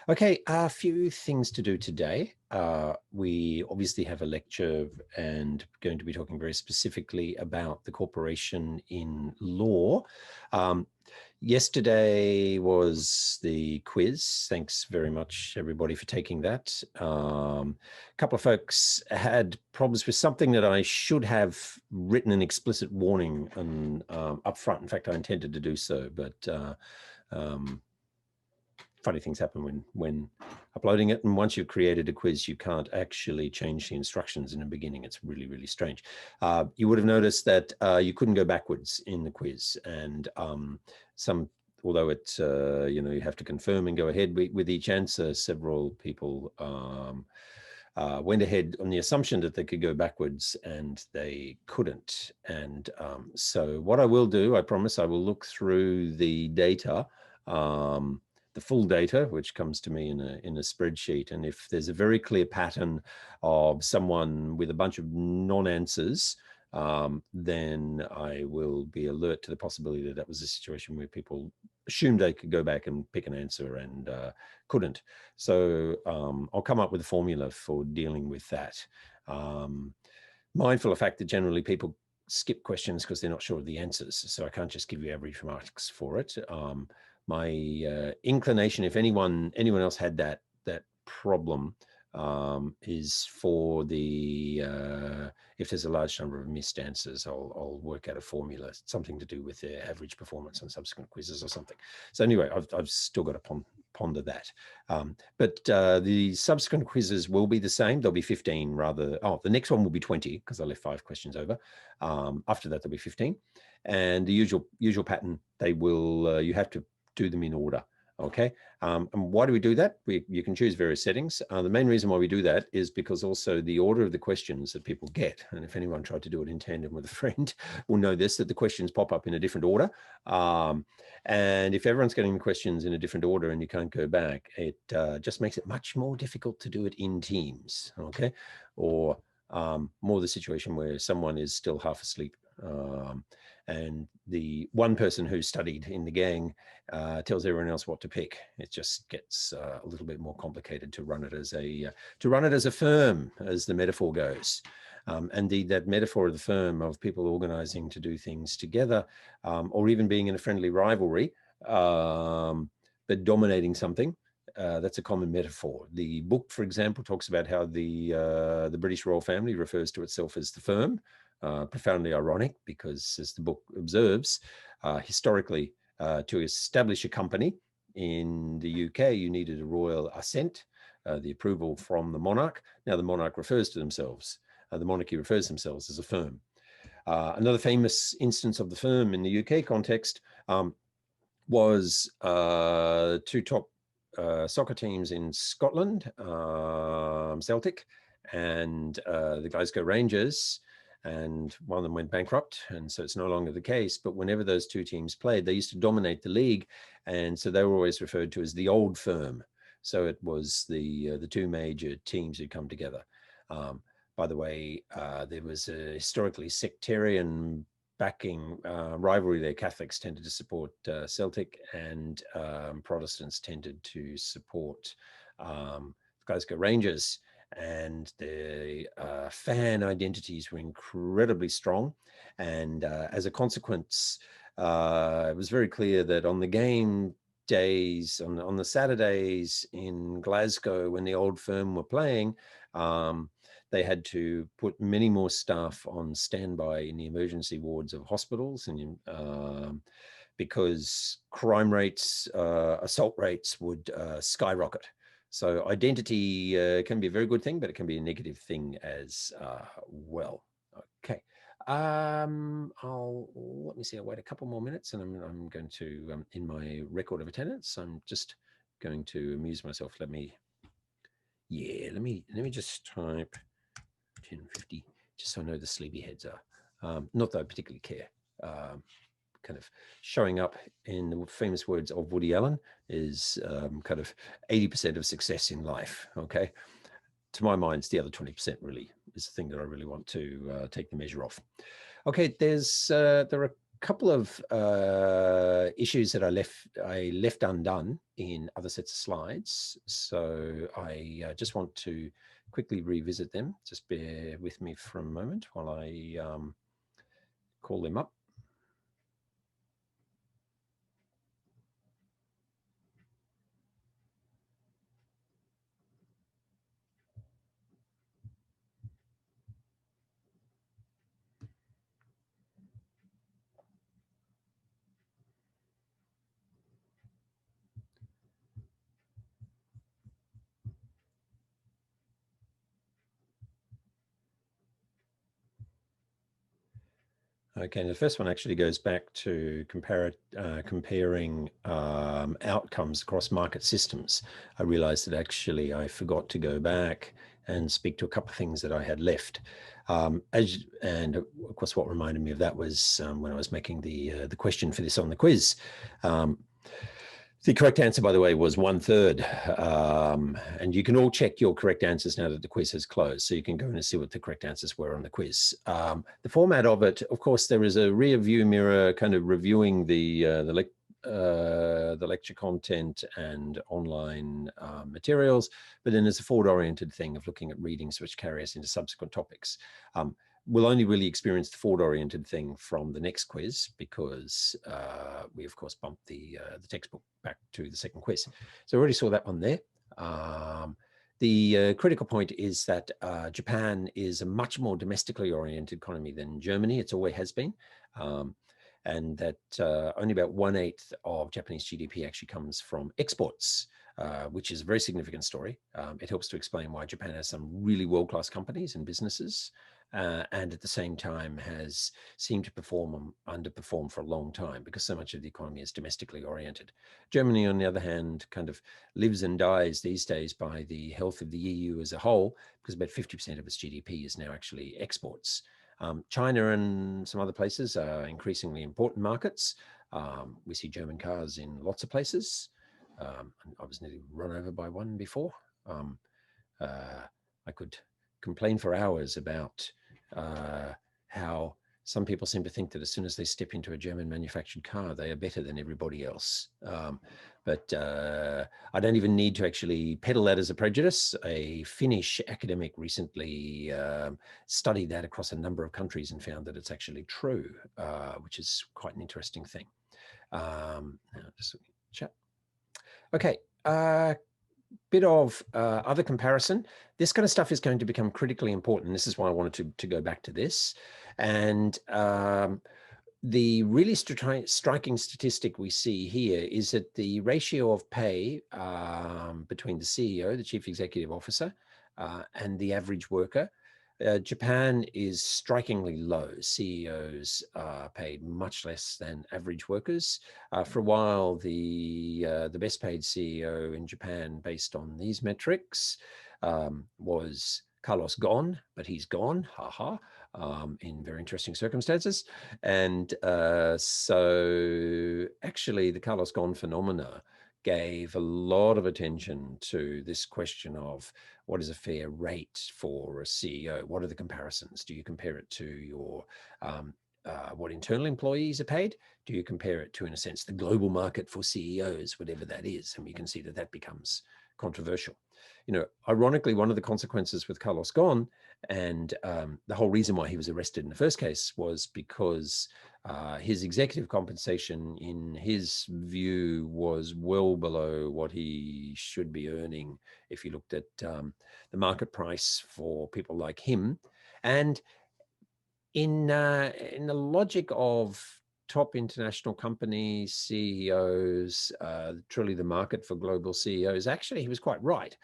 Okay, a few things to do today. We obviously have a lecture and going to be talking very specifically about the corporation in law. Yesterday was the quiz. Thanks very much, everybody, for taking that. A couple of folks had problems with something that I should have written an explicit warning up front. In fact, I intended to do so, but funny things happen when uploading it. And once you've created a quiz, you can't actually change the instructions in the beginning. It's really, really strange. You would have noticed that you couldn't go backwards in the quiz. And although it, you have to confirm and go ahead with each answer, several people went ahead on the assumption that they could go backwards and they couldn't. And so what I will do, I promise, I will look through the data, the full data, which comes to me in a spreadsheet. And if there's a very clear pattern of someone with a bunch of non-answers, then I will be alert to the possibility that was a situation where people assumed they could go back and pick an answer and couldn't. So I'll come up with a formula for dealing with that. Mindful of the fact that generally people skip questions because they're not sure of the answers. So I can't just give you average marks for it. My inclination, if anyone else had that problem, is for the if there's a large number of missed answers, I'll work out a formula, something to do with their average performance on subsequent quizzes or something. So anyway, I've still got to ponder that. But the subsequent quizzes will be the same. There'll be 15 rather. Oh, the next one will be 20 because I left 5 questions over. After that, there'll be 15. And the usual pattern, they will, you have to do them in order. Okay. And why do we do that? You can choose various settings. The main reason why we do that is because also the order of the questions that people get, and if anyone tried to do it in tandem with a friend, will know this, that the questions pop up in a different order. And if everyone's getting the questions in a different order and you can't go back, it just makes it much more difficult to do it in teams. Okay. Or more the situation where someone is still half asleep. And the one person who studied in the gang tells everyone else what to pick. It just gets a little bit more complicated to run it as a firm, as the metaphor goes. Indeed, that metaphor of the firm, of people organizing to do things together, or even being in a friendly rivalry, but dominating something. That's a common metaphor. The book, for example, talks about how the British royal family refers to itself as the firm. Profoundly ironic because, as the book observes, historically, to establish a company in the UK, you needed a royal assent, the approval from the monarch. Now the monarch refers to themselves, the monarchy refers to themselves as a firm. Another famous instance of the firm in the UK context was 2 top soccer teams in Scotland, Celtic and the Glasgow Rangers. And one of them went bankrupt, and so it's no longer the case. But whenever those 2 teams played, they used to dominate the league, and so they were always referred to as the old firm. So it was the 2 major teams who come together. By the way, there was a historically sectarian backing rivalry there. Catholics tended to support Celtic, and Protestants tended to support Glasgow Rangers. And the fan identities were incredibly strong. And as a consequence, it was very clear that on the game days, on the Saturdays in Glasgow, when the old firm were playing, they had to put many more staff on standby in the emergency wards of hospitals, and because crime rates, assault rates would skyrocket. So identity can be a very good thing, but it can be a negative thing as well. Okay. Let me see. I'll wait a couple more minutes, and I'm going to, in my record of attendance, I'm just going to amuse myself. Let me just type 10:50, just so I know the sleepyheads are. Not that I particularly care. Kind of showing up, in the famous words of Woody Allen, is kind of 80% of success in life. Okay, to my mind, it's the other 20% really is the thing that I really want to take the measure of. Okay, there are a couple of issues that I left undone in other sets of slides. So I just want to quickly revisit them. Just bear with me for a moment while I call them up. Okay, and the first one actually goes back to comparing outcomes across market systems. I realized that actually I forgot to go back and speak to a couple of things that I had left. And of course, what reminded me of that was when I was making the question for this on the quiz. The correct answer, by the way, was 1/3. And you can all check your correct answers now that the quiz has closed. So you can go in and see what the correct answers were on the quiz. The format of it, of course, there is a rear view mirror kind of reviewing the lecture content and online materials, but then there's a forward-oriented thing of looking at readings which carry us into subsequent topics. We'll only really experience the forward-oriented thing from the next quiz because we, of course, bumped the textbook back to the second quiz. So I already saw that one there. The critical point is that Japan is a much more domestically oriented economy than Germany. It's always has been. And that only about 1/8 of Japanese GDP actually comes from exports, which is a very significant story. It helps to explain why Japan has some really world-class companies and businesses, and at the same time has seemed to underperform for a long time because so much of the economy is domestically oriented. Germany, on the other hand, kind of lives and dies these days by the health of the EU as a whole, because about 50% of its GDP is now actually exports. China and some other places are increasingly important markets. We see German cars in lots of places. I was nearly run over by one before. I could complain for hours about how some people seem to think that as soon as they step into a German manufactured car, they are better than everybody else. But I don't even need to actually peddle that as a prejudice. A Finnish academic recently studied that across a number of countries and found that it's actually true, which is quite an interesting thing. Now just chat. Okay, bit of other comparison. This kind of stuff is going to become critically important. This is why I wanted to go back to this. And the really striking statistic we see here is that the ratio of pay between the CEO, the Chief Executive Officer, and the average worker, Japan is strikingly low. CEOs are paid much less than average workers. For a while, the best paid CEO in Japan, based on these metrics, was Carlos Ghosn, but he's gone, haha, in very interesting circumstances. And so actually the Carlos Ghosn phenomena gave a lot of attention to this question of what is a fair rate for a CEO? What are the comparisons? Do you compare it to your what internal employees are paid? Do you compare it to, in a sense, the global market for CEOs, whatever that is? And we can see that that becomes controversial. You know, ironically, one of the consequences with Carlos Ghosn and the whole reason why he was arrested in the first case was because his executive compensation, in his view, was well below what he should be earning if you looked at the market price for people like him. And in the logic of top international company CEOs, truly the market for global CEOs, actually, he was quite right.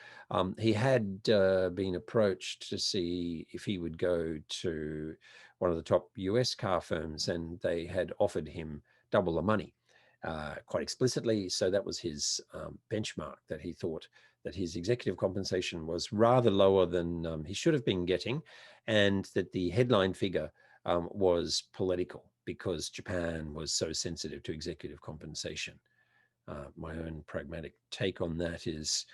He had been approached to see if he would go to one of the top US car firms, and they had offered him double the money quite explicitly. So that was his benchmark, that he thought that his executive compensation was rather lower than he should have been getting, and that the headline figure was political because Japan was so sensitive to executive compensation. My own pragmatic take on that is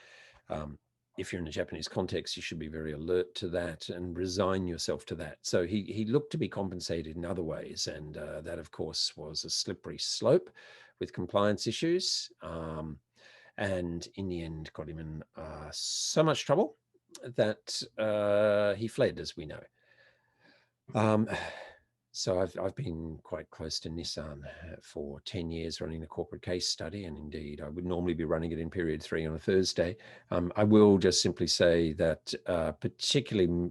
if you're in a Japanese context, you should be very alert to that and resign yourself to that. So he looked to be compensated in other ways. And that, of course, was a slippery slope with compliance issues. And in the end, got him in so much trouble that he fled, as we know. So I've been quite close to Nissan for 10 years running the corporate case study, and indeed I would normally be running it in period 3 on a Thursday. I will just simply say that particularly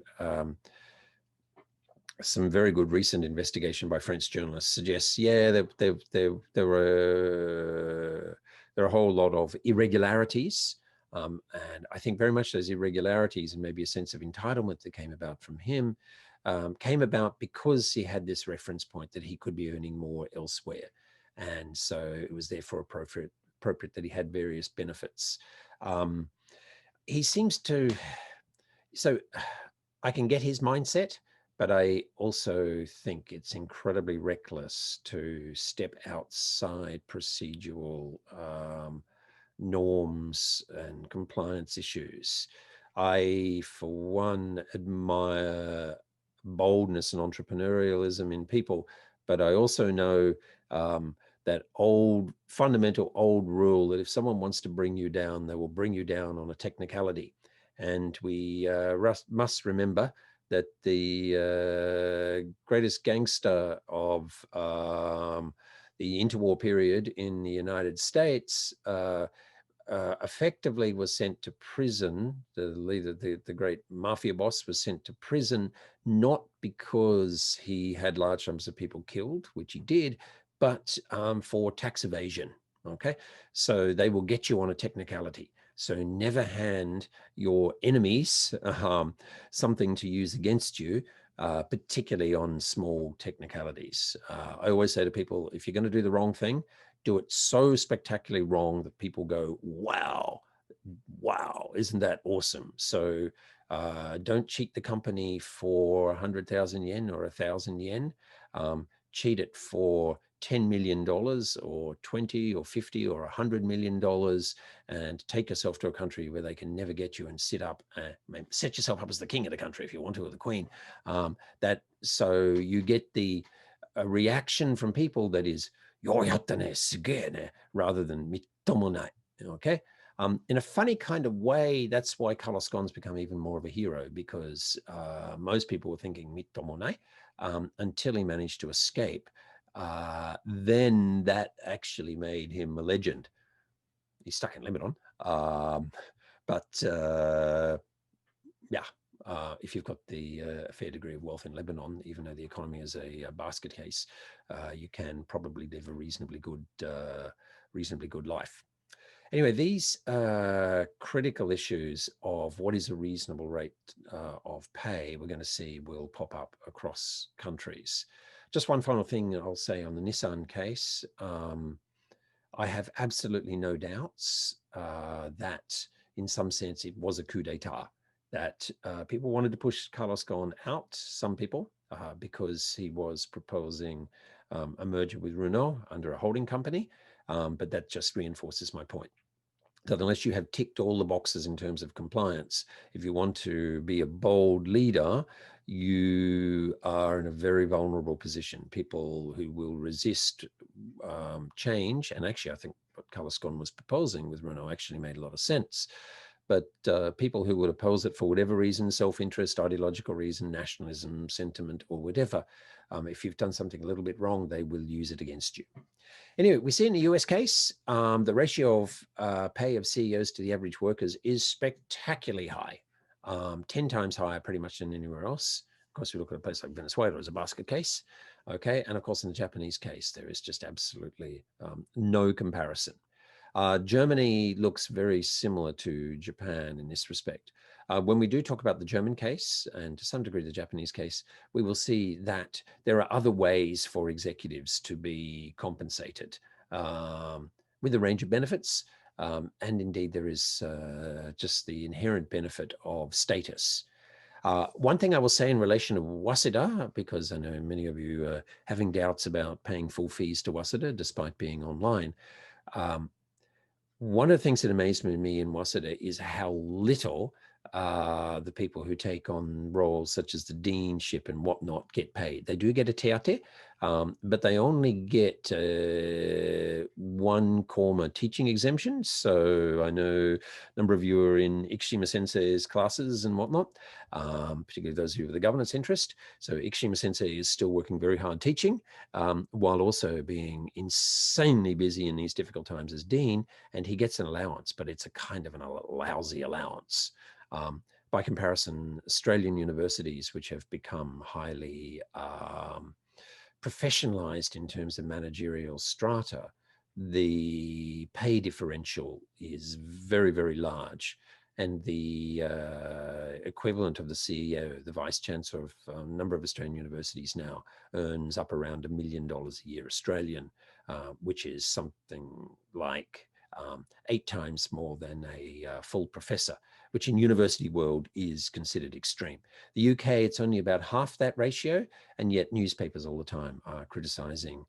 some very good recent investigation by French journalists suggests, yeah, there were a whole lot of irregularities. And I think very much those irregularities and maybe a sense of entitlement that came about from him came about because he had this reference point that he could be earning more elsewhere. And so it was therefore appropriate that he had various benefits. He seems to, so I can get his mindset, but I also think it's incredibly reckless to step outside procedural norms and compliance issues. I, for one, admire boldness and entrepreneurialism in people, but I also know that fundamental old rule that if someone wants to bring you down, they will bring you down on a technicality. And we must remember that the greatest gangster of the interwar period in the United States effectively was sent to prison. The leader, the great mafia boss, was sent to prison, not because he had large numbers of people killed, which he did, but for tax evasion. Okay, so they will get you on a technicality. So never hand your enemies something to use against you, particularly on small technicalities. I always say to people, if you're going to do the wrong thing, do it so spectacularly wrong that people go, wow, isn't that awesome? So don't cheat the company for 100,000 yen or 1,000 yen. Cheat it for $10 million or 20 or 50 or $100 million, and take yourself to a country where they can never get you and set yourself up as the king of the country if you want to, or the queen. So you get the reaction from people that is, rather than mittomonai. Okay. In a funny kind of way, that's why Carlos Ghosn's become even more of a hero, because most people were thinking mittomonai until he managed to escape. Then that actually made him a legend. He's stuck in Lebanon. Yeah, if you've got the fair degree of wealth in Lebanon, even though the economy is a basket case, you can probably live a reasonably good life. Anyway, these critical issues of what is a reasonable rate of pay, we're going to see will pop up across countries. Just one final thing I'll say on the Nissan case. I have absolutely no doubts that in some sense it was a coup d'etat, that people wanted to push Carlos Ghosn out, some people, because he was proposing a merger with Renault under a holding company. But that just reinforces my point, that unless you have ticked all the boxes in terms of compliance, if you want to be a bold leader, you are in a very vulnerable position. People who will resist change, and actually I think what Carlos Ghosn was proposing with Renault actually made a lot of sense, but people who would oppose it for whatever reason, self-interest, ideological reason, nationalism, sentiment, or whatever, if you've done something a little bit wrong, they will use it against you. Anyway, we see in the US case, the ratio of pay of CEOs to the average workers is spectacularly high, 10 times higher pretty much than anywhere else. Of course, we look at a place like Venezuela as a basket case, okay? And of course, in the Japanese case, there is just absolutely no comparison. Germany looks very similar to Japan in this respect. When we do talk about the German case, and to some degree the Japanese case, we will see that there are other ways for executives to be compensated with a range of benefits. And indeed, there is just the inherent benefit of status. One thing I will say in relation to Waseda, because I know many of you are having doubts about paying full fees to Waseda despite being online, One of the things that amazed me in Waseda is how little the people who take on roles such as the deanship and whatnot get paid. They do get a te ate, but they only get 1 teaching exemption. So I know a number of you are in Ikshima Sensei's classes and whatnot, particularly those of you with the governance interest. So Ikshima Sensei is still working very hard teaching, while also being insanely busy in these difficult times as dean, and he gets an allowance, but it's a kind of a lousy allowance. By comparison, Australian universities, which have become highly professionalized in terms of managerial strata, the pay differential is very, very large. And the equivalent of the CEO, the vice chancellor of a number of Australian universities now, earns up around $1 million a year Australian, which is something like 8 times more than a full professor, which in university world is considered extreme. The UK, it's only about half that ratio, and yet newspapers all the time are criticizing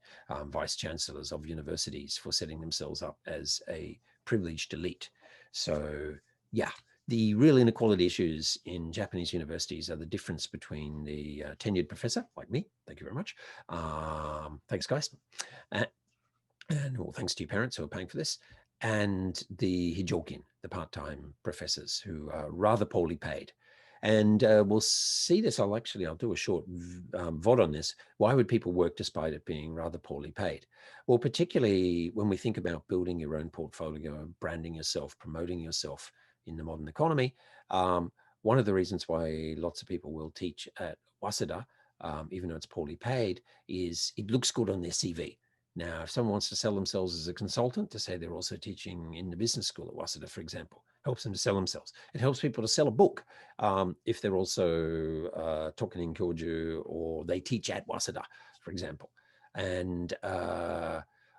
vice chancellors of universities for setting themselves up as a privileged elite. So yeah, the real inequality issues in Japanese universities are the difference between the tenured professor, like me, thank you very much, thanks guys, and well, thanks to your parents who are paying for this, and the hijokin, the part-time professors who are rather poorly paid. And we'll see this. I'll do a short VOD on this. Why would people work despite it being rather poorly paid? Well, particularly when we think about building your own portfolio, branding yourself, promoting yourself in the modern economy. One of the reasons why lots of people will teach at Waseda, even though it's poorly paid, is it looks good on their CV. Now, if someone wants to sell themselves as a consultant, to say they're also teaching in the business school at Waseda, for example, helps them to sell themselves. It helps people to sell a book if they're also talking in Kyoju or they teach at Waseda, for example. And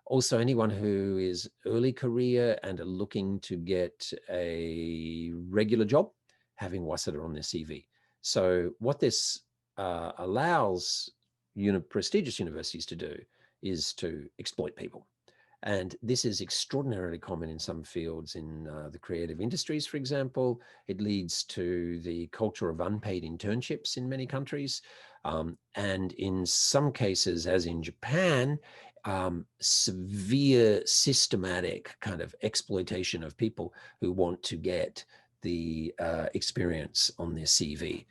also anyone who is early career and are looking to get a regular job, having Waseda on their CV. So what this allows prestigious universities to do is to exploit people. And this is extraordinarily common in some fields in the creative industries, for example. It leads to the culture of unpaid internships in many countries. And in some cases, as in Japan, severe systematic kind of exploitation of people who want to get the experience on their CV.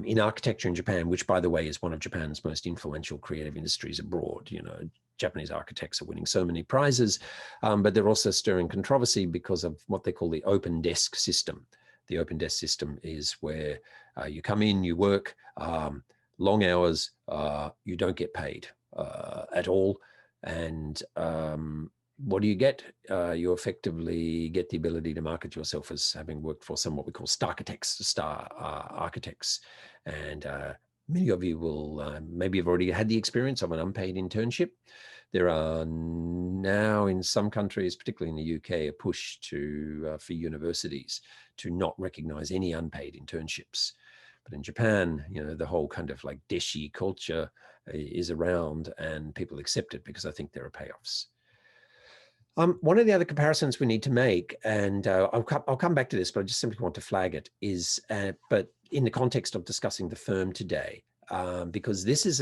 In architecture in Japan, which by the way is one of Japan's most influential creative industries abroad, Japanese architects are winning so many prizes, but they're also stirring controversy because of what they call the open desk system. The open desk system is where you come in, you work, long hours, you don't get paid at all. And what do you get? You effectively get the ability to market yourself as having worked for some what we call star architects. And many of you will maybe have already had the experience of an unpaid internship. There are now in some countries, particularly in the UK, a push for universities to not recognize any unpaid internships. But in Japan, the whole kind of like deshi culture is around and people accept it because I think there are payoffs. One of the other comparisons we need to make, and I'll come back to this, but I just simply want to flag it, is, but in the context of discussing the firm today, because this is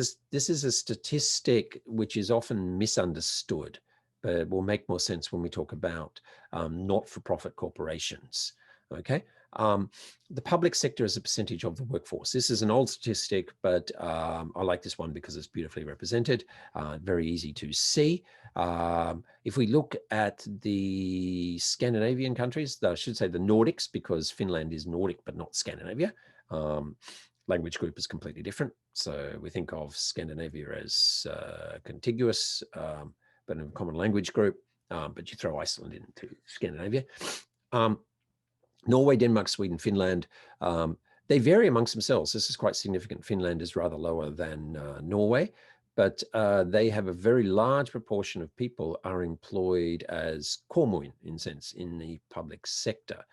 a statistic which is often misunderstood, but will make more sense when we talk about not-for-profit corporations. Okay. The public sector is a percentage of the workforce. This is an old statistic, but I like this one because it's beautifully represented, very easy to see. If we look at the Scandinavian countries, I should say the Nordics, because Finland is Nordic, but not Scandinavia. Language group is completely different. So we think of Scandinavia as contiguous, but in a common language group, but you throw Iceland into Scandinavia. Norway, Denmark, Sweden, Finland, they vary amongst themselves. This is quite significant. Finland is rather lower than Norway, but they have a very large proportion of people are employed as kommune in the public sector.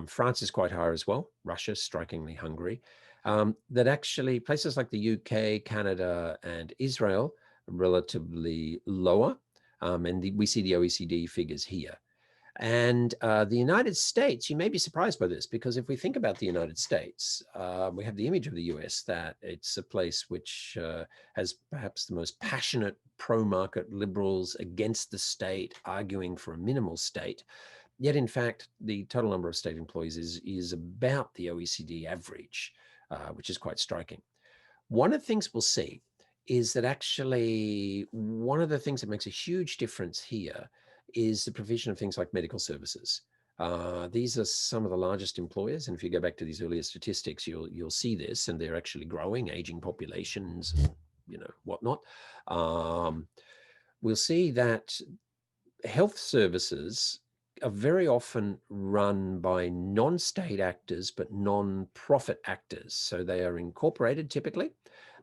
France is quite high as well. Russia, strikingly Hungary. That actually places like the UK, Canada, and Israel are relatively lower. And we see the OECD figures here. And the United States, you may be surprised by this, because if we think about the United States, we have the image of the US that it's a place which has perhaps the most passionate pro-market liberals against the state, arguing for a minimal state. Yet, in fact, the total number of state employees is about the OECD average, which is quite striking. One of the things we'll see is that actually one of the things that makes a huge difference here is the provision of things like medical services. These are some of the largest employers, and if you go back to these earlier statistics, you'll see this, and they're actually growing, aging populations, and whatnot. We'll see that health services are very often run by non-state actors, but non-profit actors. So they are incorporated typically,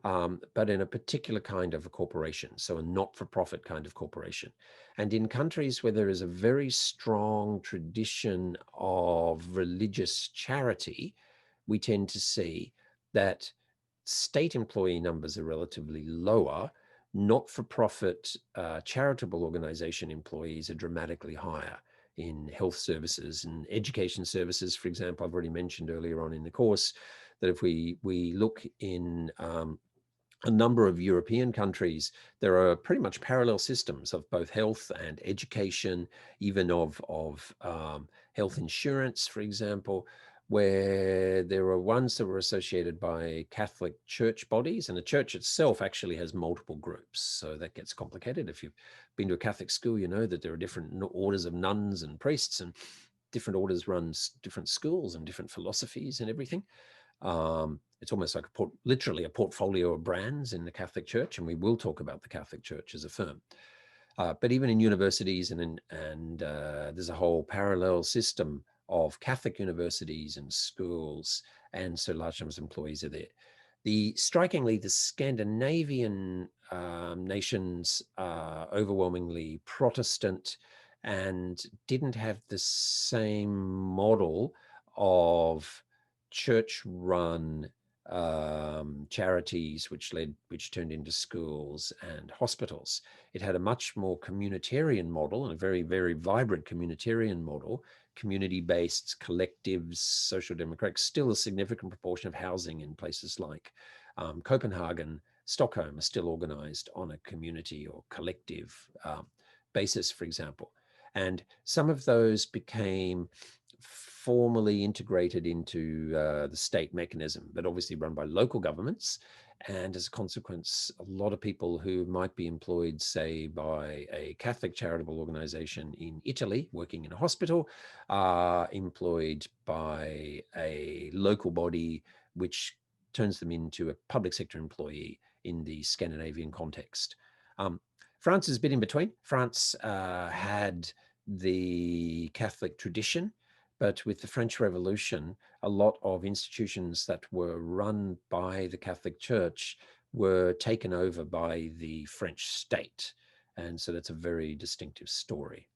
but in a particular kind of a corporation, so a not-for-profit kind of corporation. And in countries where there is a very strong tradition of religious charity, we tend to see that state employee numbers are relatively lower. Not-for-profit charitable organization employees are dramatically higher in health services and education services. For example, I've already mentioned earlier on in the course that if we look in a number of European countries, there are pretty much parallel systems of both health and education, even of health insurance, for example, where there are ones that were associated by Catholic church bodies, and the church itself actually has multiple groups. So that gets complicated. If you've been to a Catholic school, you know that there are different orders of nuns and priests, and different orders run different schools and different philosophies and everything. It's almost like literally a portfolio of brands in the Catholic Church, and we will talk about the Catholic Church as a firm. But even in universities and there's a whole parallel system of Catholic universities and schools, and so large numbers of employees are there. Strikingly, the Scandinavian nations are overwhelmingly Protestant and didn't have the same model of church-run charities, which turned into schools and hospitals. It had a much more communitarian model, and a very, very vibrant communitarian model, community-based collectives, social democratic, still a significant proportion of housing in places like Copenhagen, Stockholm are still organized on a community or collective basis, for example. And some of those became formally integrated into the state mechanism, but obviously run by local governments. And as a consequence, a lot of people who might be employed, say, by a Catholic charitable organization in Italy, working in a hospital, are employed by a local body, which turns them into a public sector employee in the Scandinavian context. France is a bit in between. France had the Catholic tradition, but with the French Revolution, a lot of institutions that were run by the Catholic Church were taken over by the French state. And so that's a very distinctive story.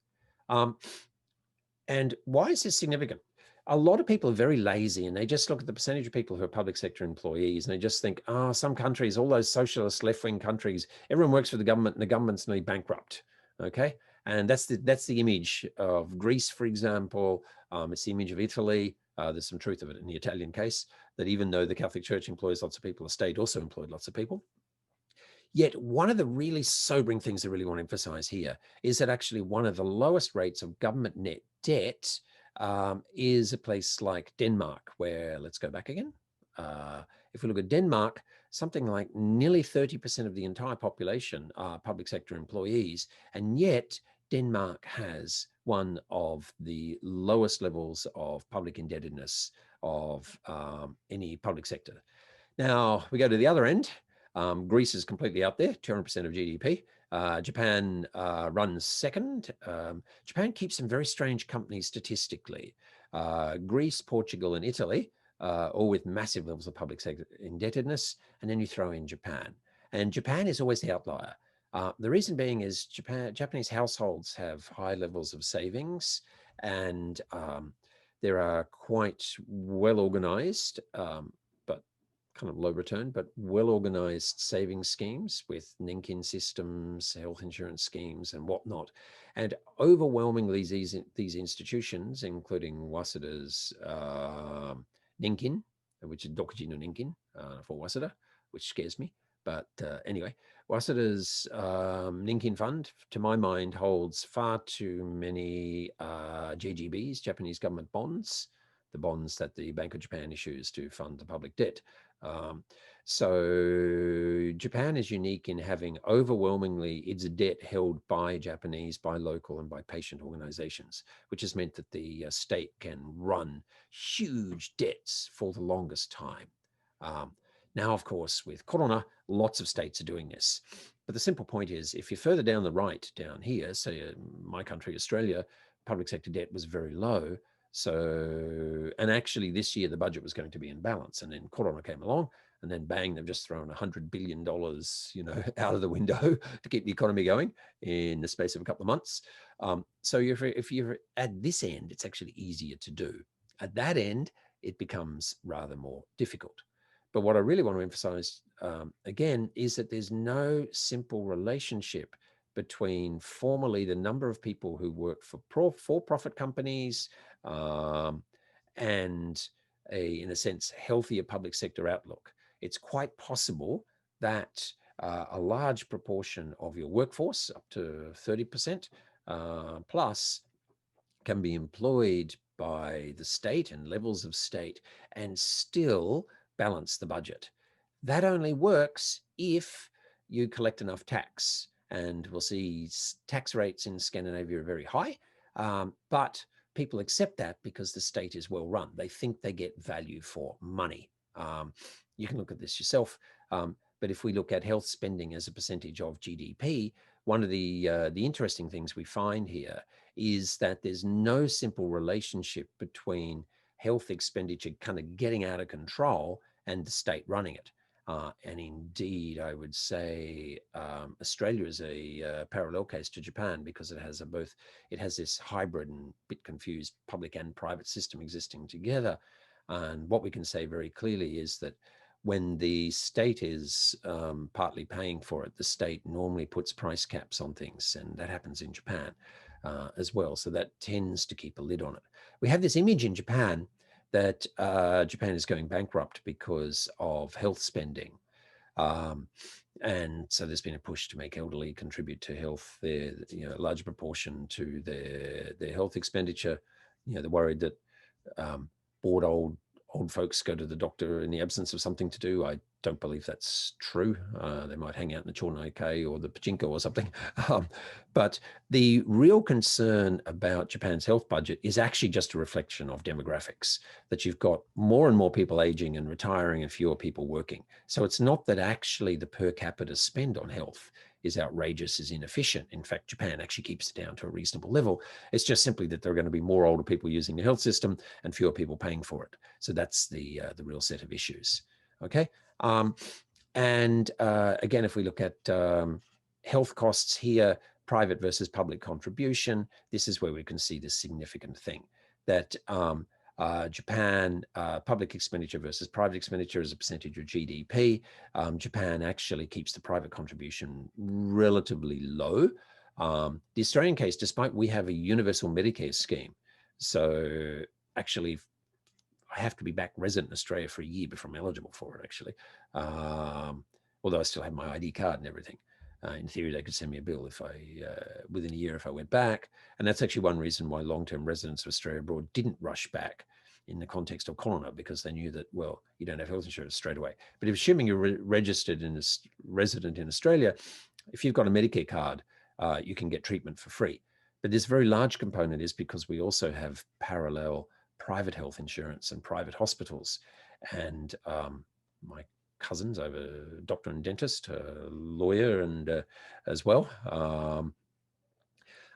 And why is this significant? A lot of people are very lazy, and they just look at the percentage of people who are public sector employees, and they just think, some countries, all those socialist left-wing countries, everyone works for the government, and the government's nearly bankrupt. Okay, and that's the image of Greece, for example. It's the image of Italy. There's some truth of it in the Italian case, that even though the Catholic Church employs lots of people, the state also employed lots of people. Yet one of the really sobering things I really want to emphasize here is that actually one of the lowest rates of government net debt is a place like Denmark, where, let's go back again. If we look at Denmark, something like nearly 30% of the entire population are public sector employees, and yet Denmark has one of the lowest levels of public indebtedness of any public sector. Now, we go to the other end. Greece is completely out there, 200% of GDP. Japan runs second. Japan keeps some very strange companies statistically. Greece, Portugal, and Italy, all with massive levels of public sector indebtedness. And then you throw in Japan. And Japan is always the outlier. The reason being is Japanese households have high levels of savings, and they are quite well organized, but kind of low return, but well-organized savings schemes with Ninkin systems, health insurance schemes, and whatnot. And overwhelmingly, these institutions, including Wasada's Ninkin, which is Dokujin no Ninkin for Wasada, which scares me. But anyway, Wasada's Ninkin Fund, to my mind, holds far too many JGBs, Japanese government bonds, the bonds that the Bank of Japan issues to fund the public debt. So Japan is unique in having overwhelmingly its debt held by Japanese, by local and by patient organizations, which has meant that the state can run huge debts for the longest time. Now, of course, with Corona, lots of states are doing this. But the simple point is, if you're further down the right, down here, say my country, Australia, public sector debt was very low. So, and actually this year the budget was going to be in balance, and then Corona came along, and then bang, they've just thrown $100 billion, out of the window to keep the economy going in the space of a couple of months. So if you're at this end, it's actually easier to do. At that end, it becomes rather more difficult. But what I really want to emphasize again is that there's no simple relationship between formally the number of people who work for for-profit companies and in a sense, healthier public sector outlook. It's quite possible that a large proportion of your workforce, up to 30% plus, can be employed by the state and levels of state and still balance the budget. That only works if you collect enough tax. And we'll see tax rates in Scandinavia are very high, but people accept that because the state is well run. They think they get value for money. You can look at this yourself. But if we look at health spending as a percentage of GDP, one of the interesting things we find here is that there's no simple relationship between health expenditure kind of getting out of control and the state running it. And indeed, I would say Australia is a parallel case to Japan because it has this hybrid and bit confused public and private system existing together. And what we can say very clearly is that when the state is partly paying for it, the state normally puts price caps on things, and that happens in Japan as well. So that tends to keep a lid on it. We have this image in Japan that Japan is going bankrupt because of health spending. And so there's been a push to make elderly contribute to health, a large proportion to their health expenditure. They're worried that bored old folks go to the doctor in the absence of something to do. I don't believe that's true. They might hang out in the Chornoike or the Pachinko or something. But the real concern about Japan's health budget is actually just a reflection of demographics, that you've got more and more people aging and retiring and fewer people working. So it's not that actually the per capita spend on health is outrageous, is inefficient. In fact, Japan actually keeps it down to a reasonable level. It's just simply that there are going to be more older people using the health system and fewer people paying for it. So that's the real set of issues. Okay. And again, if we look at health costs here, private versus public contribution, this is where we can see the significant thing that Japan, public expenditure versus private expenditure as a percentage of GDP, Japan actually keeps the private contribution relatively low. The Australian case, despite we have a universal Medicare scheme, so actually I have to be back resident in Australia for a year before I'm eligible for it, actually. Although I still have my ID card and everything. In theory, they could send me a bill if within a year if I went back. And that's actually one reason why long-term residents of Australia abroad didn't rush back in the context of Corona, because they knew that, well, you don't have health insurance straight away. But if assuming you're registered in resident in Australia, if you've got a Medicare card, you can get treatment for free. But this very large component is because we also have parallel private health insurance and private hospitals. And my cousins, I have a doctor and dentist, a lawyer, and as well.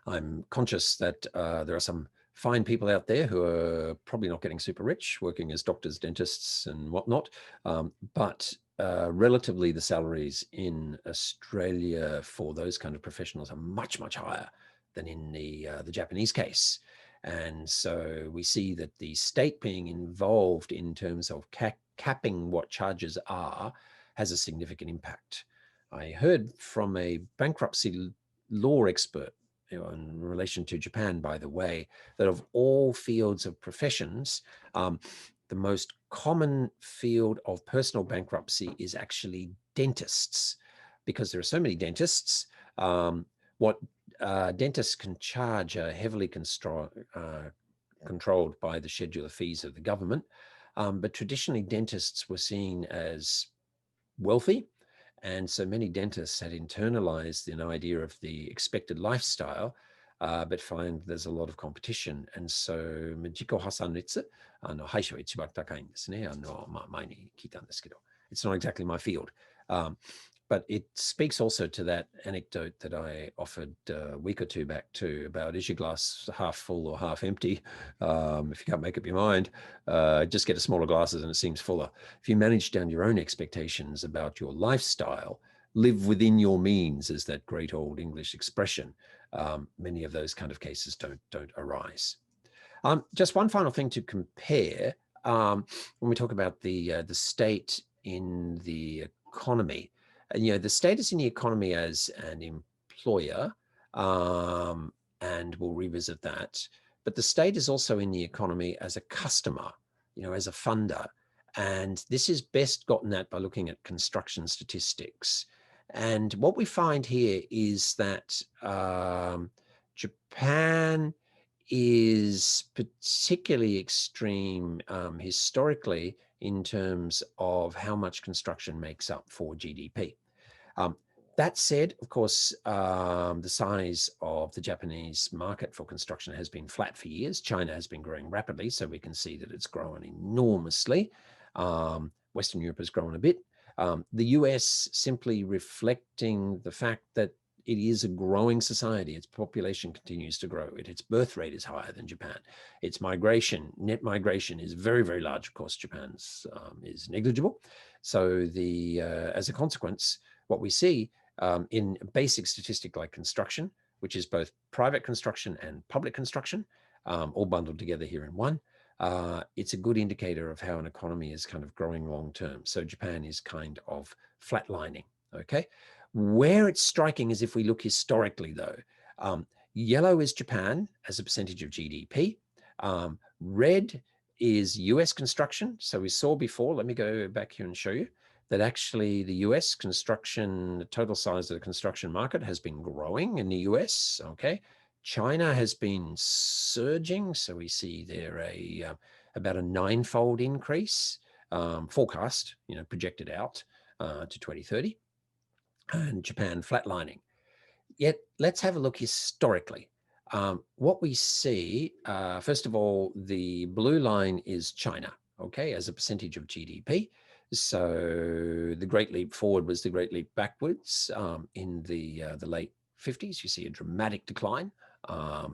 I'm conscious that there are some fine people out there who are probably not getting super rich, working as doctors, dentists, and whatnot. But relatively, the salaries in Australia for those kind of professionals are much, much higher than in the Japanese case. And so we see that the state being involved in terms of capping what charges are has a significant impact. I heard from a bankruptcy law expert, in relation to Japan, by the way, that of all fields of professions, the most common field of personal bankruptcy is actually dentists, because there are so many dentists. What dentists can charge are heavily controlled by the schedule of fees of the government. But traditionally, dentists were seen as wealthy. And so many dentists had internalized an idea of the expected lifestyle, but find there's a lot of competition. And so, 自己破産率、歯医者は一番高いんですね。前に聞いたんですけど。It's not exactly my field. But it speaks also to that anecdote that I offered a week or two back too, about is your glass half full or half empty? If you can't make up your mind, just get a smaller glasses and it seems fuller. If you manage down your own expectations about your lifestyle, live within your means, is that great old English expression. Many of those kind of cases don't arise. Just one final thing to compare, when we talk about the state in the economy. The status in the economy as an employer, and we'll revisit that, but the state is also in the economy as a customer, as a funder. And this is best gotten at by looking at construction statistics. And what we find here is that Japan is particularly extreme historically in terms of how much construction makes up for GDP. That said, of course, the size of the Japanese market for construction has been flat for years. China has been growing rapidly, so we can see that it's grown enormously. Western Europe has grown a bit. The US simply reflecting the fact that it is a growing society. Its population continues to grow. Its birth rate is higher than Japan. Its migration, net migration, is very, very large. Of course, Japan's is negligible. So as a consequence, what we see in a basic statistic like construction, which is both private construction and public construction, all bundled together here in one, it's a good indicator of how an economy is kind of growing long term. So Japan is kind of flatlining, okay? Where it's striking is if we look historically, though. Yellow is Japan as a percentage of GDP. Red is US construction. So we saw before, let me go back here and show you, that actually the US construction, the total size of the construction market has been growing in the US, okay? China has been surging. So we see there about a 9-fold increase forecast, projected out to 2030. And Japan flatlining. Yet let's have a look historically. What we see, first of all, the blue line is China, okay, as a percentage of GDP. So the Great Leap Forward was the Great Leap Backwards in the late 50s. You see a dramatic decline, a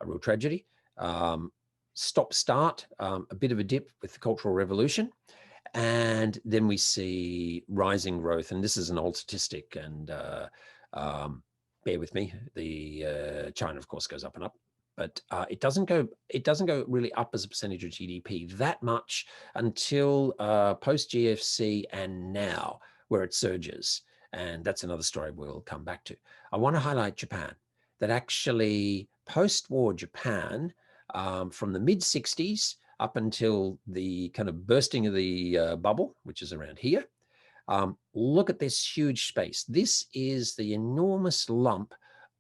real tragedy. Stop-start, a bit of a dip with the Cultural Revolution. And then we see rising growth, and this is an old statistic, and bear with me. The China, of course, goes up and up, but it doesn't go really up as a percentage of GDP that much until post GFC and now, where it surges. And that's another story we'll come back to. I want to highlight Japan, that actually post-war Japan, from the mid 60s up until the kind of bursting of the bubble, which is around here. Look at this huge space. This is the enormous lump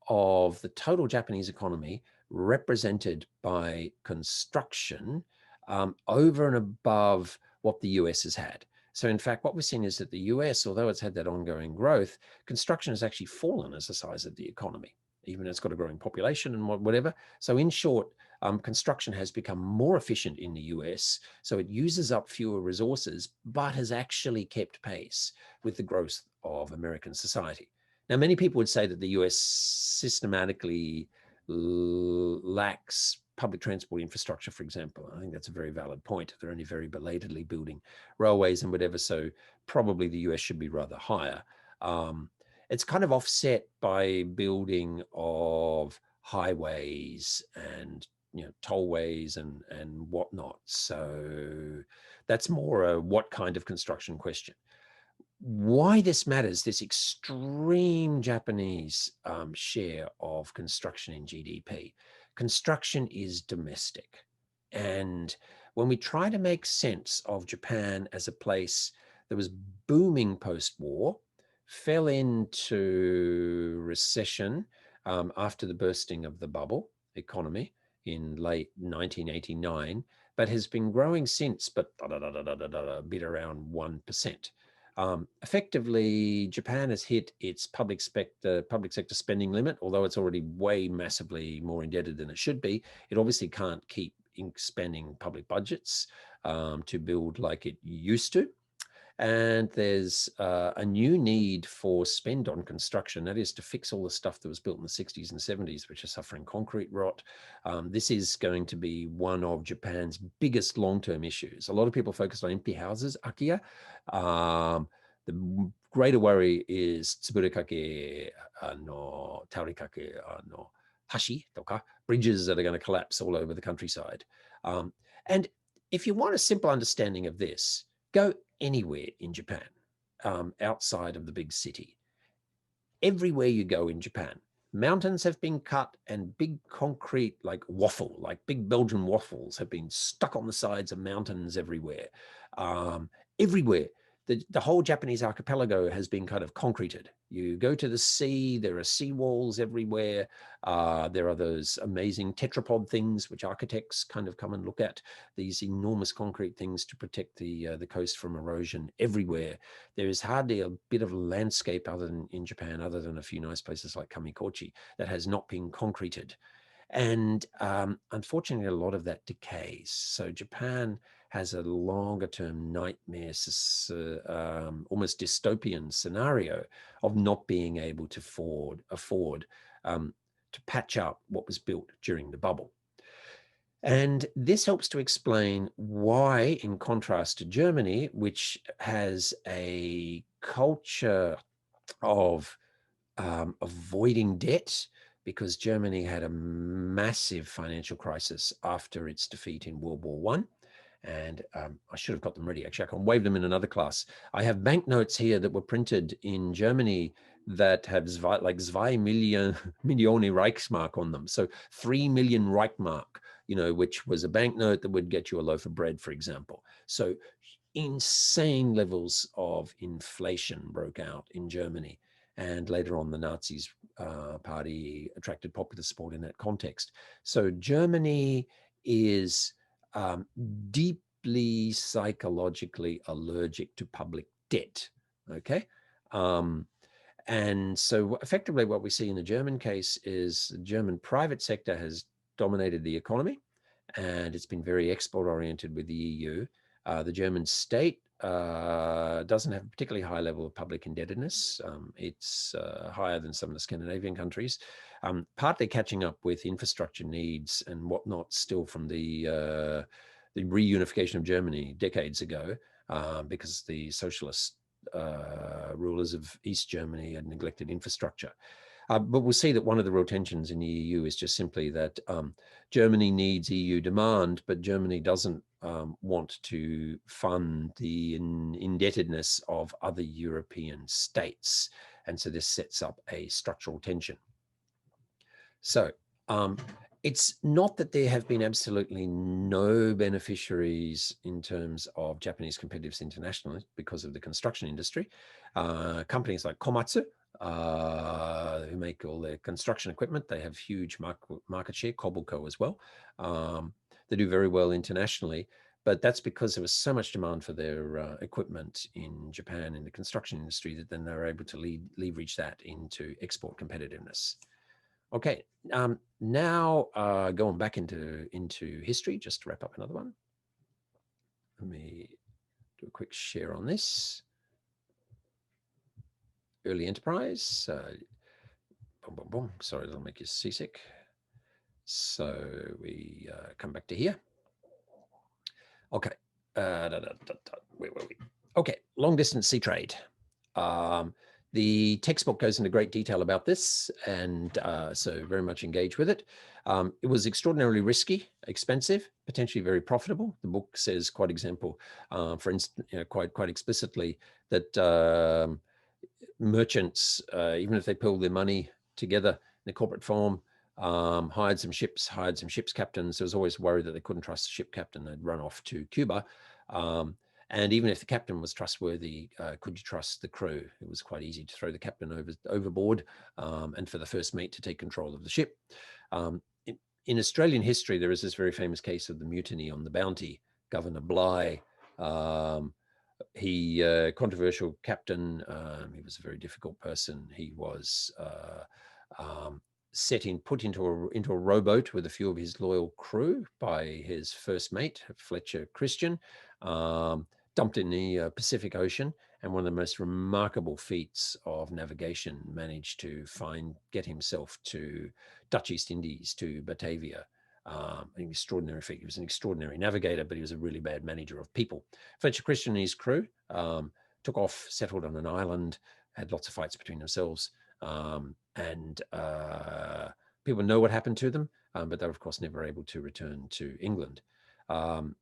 of the total Japanese economy represented by construction, over and above what the US has had. So in fact, what we're seeing is that the US, although it's had that ongoing growth, construction has actually fallen as the size of the economy, even as it's got a growing population and whatever. So in short, construction has become more efficient in the US, so it uses up fewer resources, but has actually kept pace with the growth of American society. Now, many people would say that the US systematically lacks public transport infrastructure, for example. I think that's a very valid point. They're only very belatedly building railways and whatever, so probably the US should be rather higher. It's kind of offset by building of highways and tollways and whatnot. So that's more a what kind of construction question. Why this matters, this extreme Japanese share of construction in GDP. Construction is domestic. And when we try to make sense of Japan as a place that was booming post-war, fell into recession after the bursting of the bubble economy in late 1989, but has been growing since, but a bit around 1%. Effectively, Japan has hit its public sector spending limit, although it's already way massively more indebted than it should be. It obviously can't keep expanding public budgets to build like it used to. And there's a new need for spend on construction, that is to fix all the stuff that was built in the 60s and 70s, which are suffering concrete rot. This is going to be one of Japan's biggest long-term issues. A lot of people focus on empty houses, akia. The greater worry is tsuburekake, taurikake, hashi, toka, bridges that are going to collapse all over the countryside. And if you want a simple understanding of this, go anywhere in Japan outside of the big city. Everywhere you go in Japan, mountains have been cut and big concrete, like big Belgian waffles have been stuck on the sides of mountains everywhere. Everywhere. The whole Japanese archipelago has been kind of concreted. You go to the sea, there are seawalls everywhere. There are those amazing tetrapod things, which architects kind of come and look at, these enormous concrete things to protect the coast from erosion everywhere. There is hardly a bit of landscape in Japan, other than a few nice places like Kamikochi, that has not been concreted. And unfortunately, a lot of that decays. So Japan has a longer term nightmare, almost dystopian scenario of not being able to afford to patch up what was built during the bubble. And this helps to explain why, in contrast to Germany, which has a culture of avoiding debt, because Germany had a massive financial crisis after its defeat in World War I. And I should have got them ready. Actually, I can wave them in another class. I have banknotes here that were printed in Germany that have like 2 Million Reichsmark on them. So 3 million Reichsmark, which was a banknote that would get you a loaf of bread, for example. So insane levels of inflation broke out in Germany. And later on, the Nazis party attracted popular support in that context. So Germany is deeply psychologically allergic to public debt, okay? And so effectively what we see in the German case is the German private sector has dominated the economy, and it's been very export-oriented with the EU. The German state doesn't have a particularly high level of public indebtedness. It's higher than some of the Scandinavian countries, partly catching up with infrastructure needs and whatnot still from the reunification of Germany decades ago, because the socialist rulers of East Germany had neglected infrastructure. But we'll see that one of the real tensions in the EU is just simply that Germany needs EU demand, but Germany doesn't want to fund the indebtedness of other European states. And so this sets up a structural tension. So it's not that there have been absolutely no beneficiaries in terms of Japanese competitiveness internationally because of the construction industry. Companies like Komatsu, who make all their construction equipment, they have huge market share, Kobelco as well. They do very well internationally, but that's because there was so much demand for their equipment in Japan in the construction industry that then they were able to leverage that into export competitiveness. Okay, now going back into history, just to wrap up another one. Let me do a quick share on this. Early enterprise. Boom, boom, boom. Sorry, that'll make you seasick. So we come back to here. Okay. Where were we? Okay, long distance sea trade. The textbook goes into great detail about this, and so very much engage with it. It was extraordinarily risky, expensive, potentially very profitable. The book says, quite example, for instance, quite explicitly that merchants, even if they pooled their money together in a corporate form, hired some ships captains. There was always worry that they couldn't trust the ship captain. They'd run off to Cuba. And even if the captain was trustworthy, could you trust the crew? It was quite easy to throw the captain overboard and for the first mate to take control of the ship. In Australian history, there is this very famous case of the mutiny on the Bounty. Governor Bligh, controversial captain. He was a very difficult person. He was put into a rowboat with a few of his loyal crew by his first mate, Fletcher Christian, dumped in the Pacific Ocean, and one of the most remarkable feats of navigation, managed to get himself to Dutch East Indies, to Batavia. An extraordinary feat. He was an extraordinary navigator, but he was a really bad manager of people. Fletcher Christian and his crew took off, settled on an island, had lots of fights between themselves, and people know what happened to them, but they were, of course, never able to return to England. Bligh,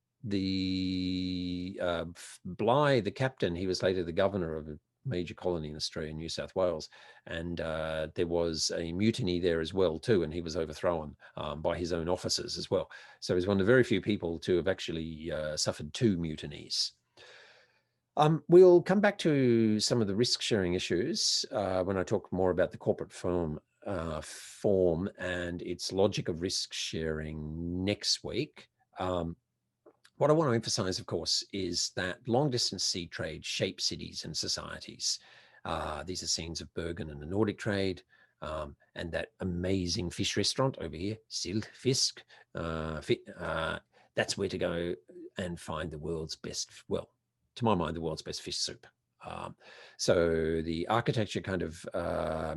the captain, he was later the governor of a major colony in Australia, New South Wales, and there was a mutiny there as well too, and he was overthrown by his own officers as well. So he's one of the very few people to have actually suffered 2 mutinies. We'll come back to some of the risk-sharing issues when I talk more about the corporate form and its logic of risk-sharing next week. What I want to emphasize, of course, is that long-distance sea trade shapes cities and societies. These are scenes of Bergen and the Nordic trade, and that amazing fish restaurant over here, Sildfisk. That's where to go and find the world's best, well, to my mind, the world's best fish soup. So the architecture kind of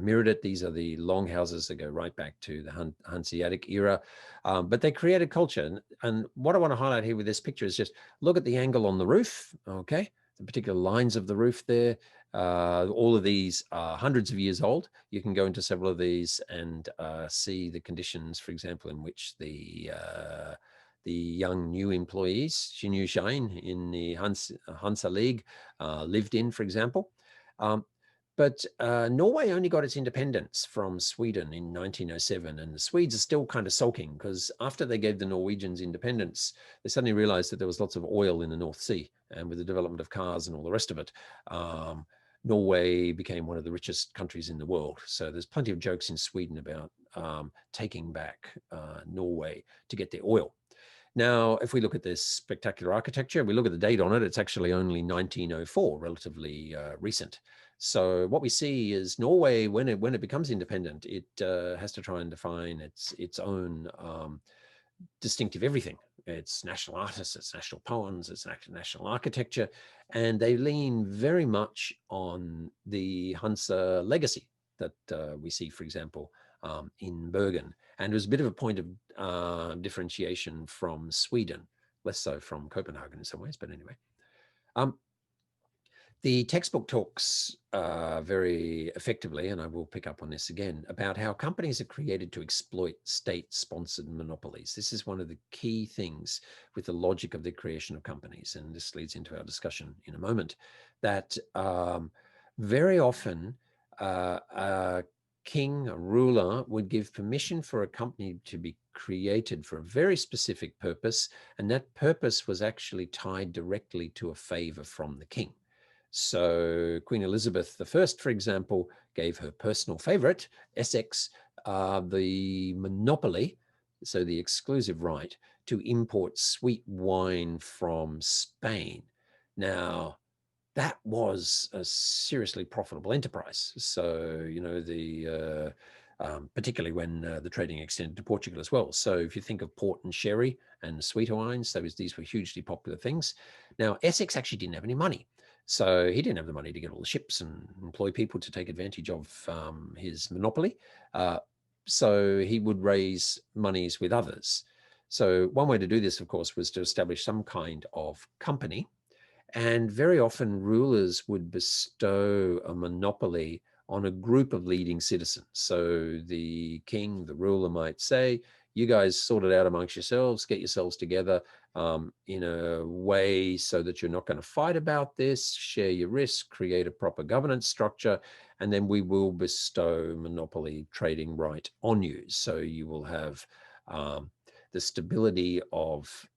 mirrored it. These are the longhouses that go right back to the Hanseatic era, but they created culture. And what I want to highlight here with this picture is just look at the angle on the roof, okay? The particular lines of the roof there. All of these are hundreds of years old. You can go into several of these and see the conditions, for example, in which the young new employees, New Shine in the Hansa League, lived in, for example. But Norway only got its independence from Sweden in 1907, and the Swedes are still kind of sulking because after they gave the Norwegians independence, they suddenly realized that there was lots of oil in the North Sea, and with the development of cars and all the rest of it, Norway became one of the richest countries in the world. So there's plenty of jokes in Sweden about taking back Norway to get their oil. Now, if we look at this spectacular architecture, we look at the date on it, it's actually only 1904, relatively recent. So what we see is Norway, when it becomes independent, it has to try and define its own distinctive everything. It's national artists, it's national poems, it's national architecture, and they lean very much on the Hansa legacy that we see, for example, in Bergen. And it was a bit of a point of differentiation from Sweden, less so from Copenhagen in some ways, but anyway. The textbook talks very effectively, and I will pick up on this again, about how companies are created to exploit state-sponsored monopolies. This is one of the key things with the logic of the creation of companies, and this leads into our discussion in a moment, that very often a king, a ruler, would give permission for a company to be created for a very specific purpose, and that purpose was actually tied directly to a favor from the king. So Queen Elizabeth I, for example, gave her personal favorite, Essex, the monopoly, so the exclusive right to import sweet wine from Spain. Now, that was a seriously profitable enterprise. So, you know, particularly when the trading extended to Portugal as well. So if you think of port and sherry and sweeter wines, these were hugely popular things. Now, Essex actually didn't have any money. So he didn't have the money to get all the ships and employ people to take advantage of his monopoly. So he would raise monies with others. So one way to do this, of course, was to establish some kind of company. And very often rulers would bestow a monopoly on a group of leading citizens. So the king, the ruler might say, you guys sort it out amongst yourselves, get yourselves together in a way so that you're not going to fight about this, share your risk, create a proper governance structure, and then we will bestow monopoly trading right on you. So you will have the stability of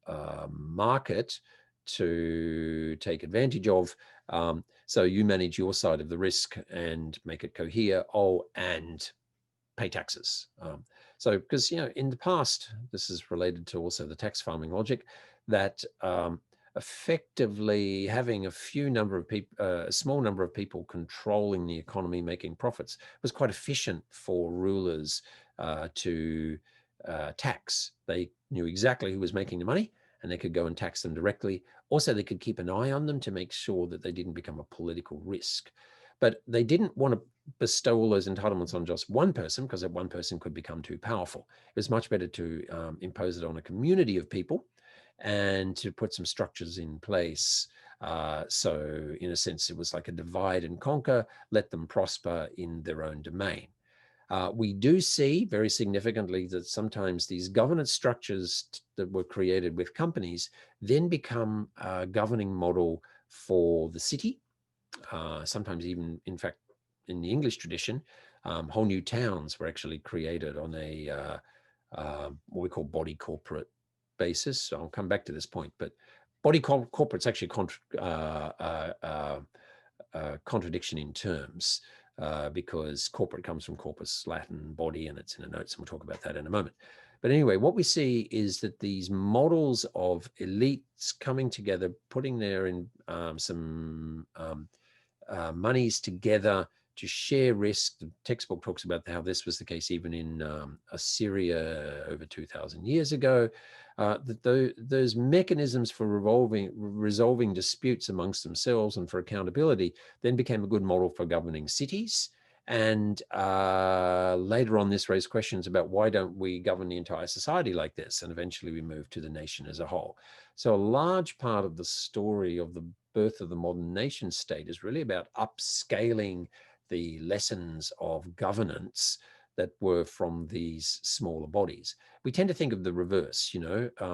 market to take advantage of. So you manage your side of the risk and make it cohere. Oh, and pay taxes. So, because, in the past, this is related to also the tax farming logic, that effectively having a small number of people controlling the economy, making profits, was quite efficient for rulers to tax. They knew exactly who was making the money, and they could go and tax them directly. Also, they could keep an eye on them to make sure that they didn't become a political risk. But they didn't want to bestow all those entitlements on just one person, because that one person could become too powerful. It was much better to impose it on a community of people and to put some structures in place. So in a sense, it was like a divide and conquer, let them prosper in their own domain. We do see very significantly that sometimes these governance structures that were created with companies then become a governing model for the city. Sometimes even, in fact, in the English tradition, whole new towns were actually created on a what we call body corporate basis. So I'll come back to this point, but body corporate's actually contradiction in terms, because corporate comes from corpus Latin, body, and it's in the notes, and we'll talk about that in a moment. But anyway, what we see is that these models of elites coming together, putting their some monies together to share risk. The textbook talks about how this was the case even in Assyria over 2,000 years ago. That those mechanisms for resolving disputes amongst themselves and for accountability then became a good model for governing cities. And later on, this raised questions about why don't we govern the entire society like this? And eventually we moved to the nation as a whole. So a large part of the story of the birth of the modern nation state is really about upscaling the lessons of governance that were from these smaller bodies. We tend to think of the reverse,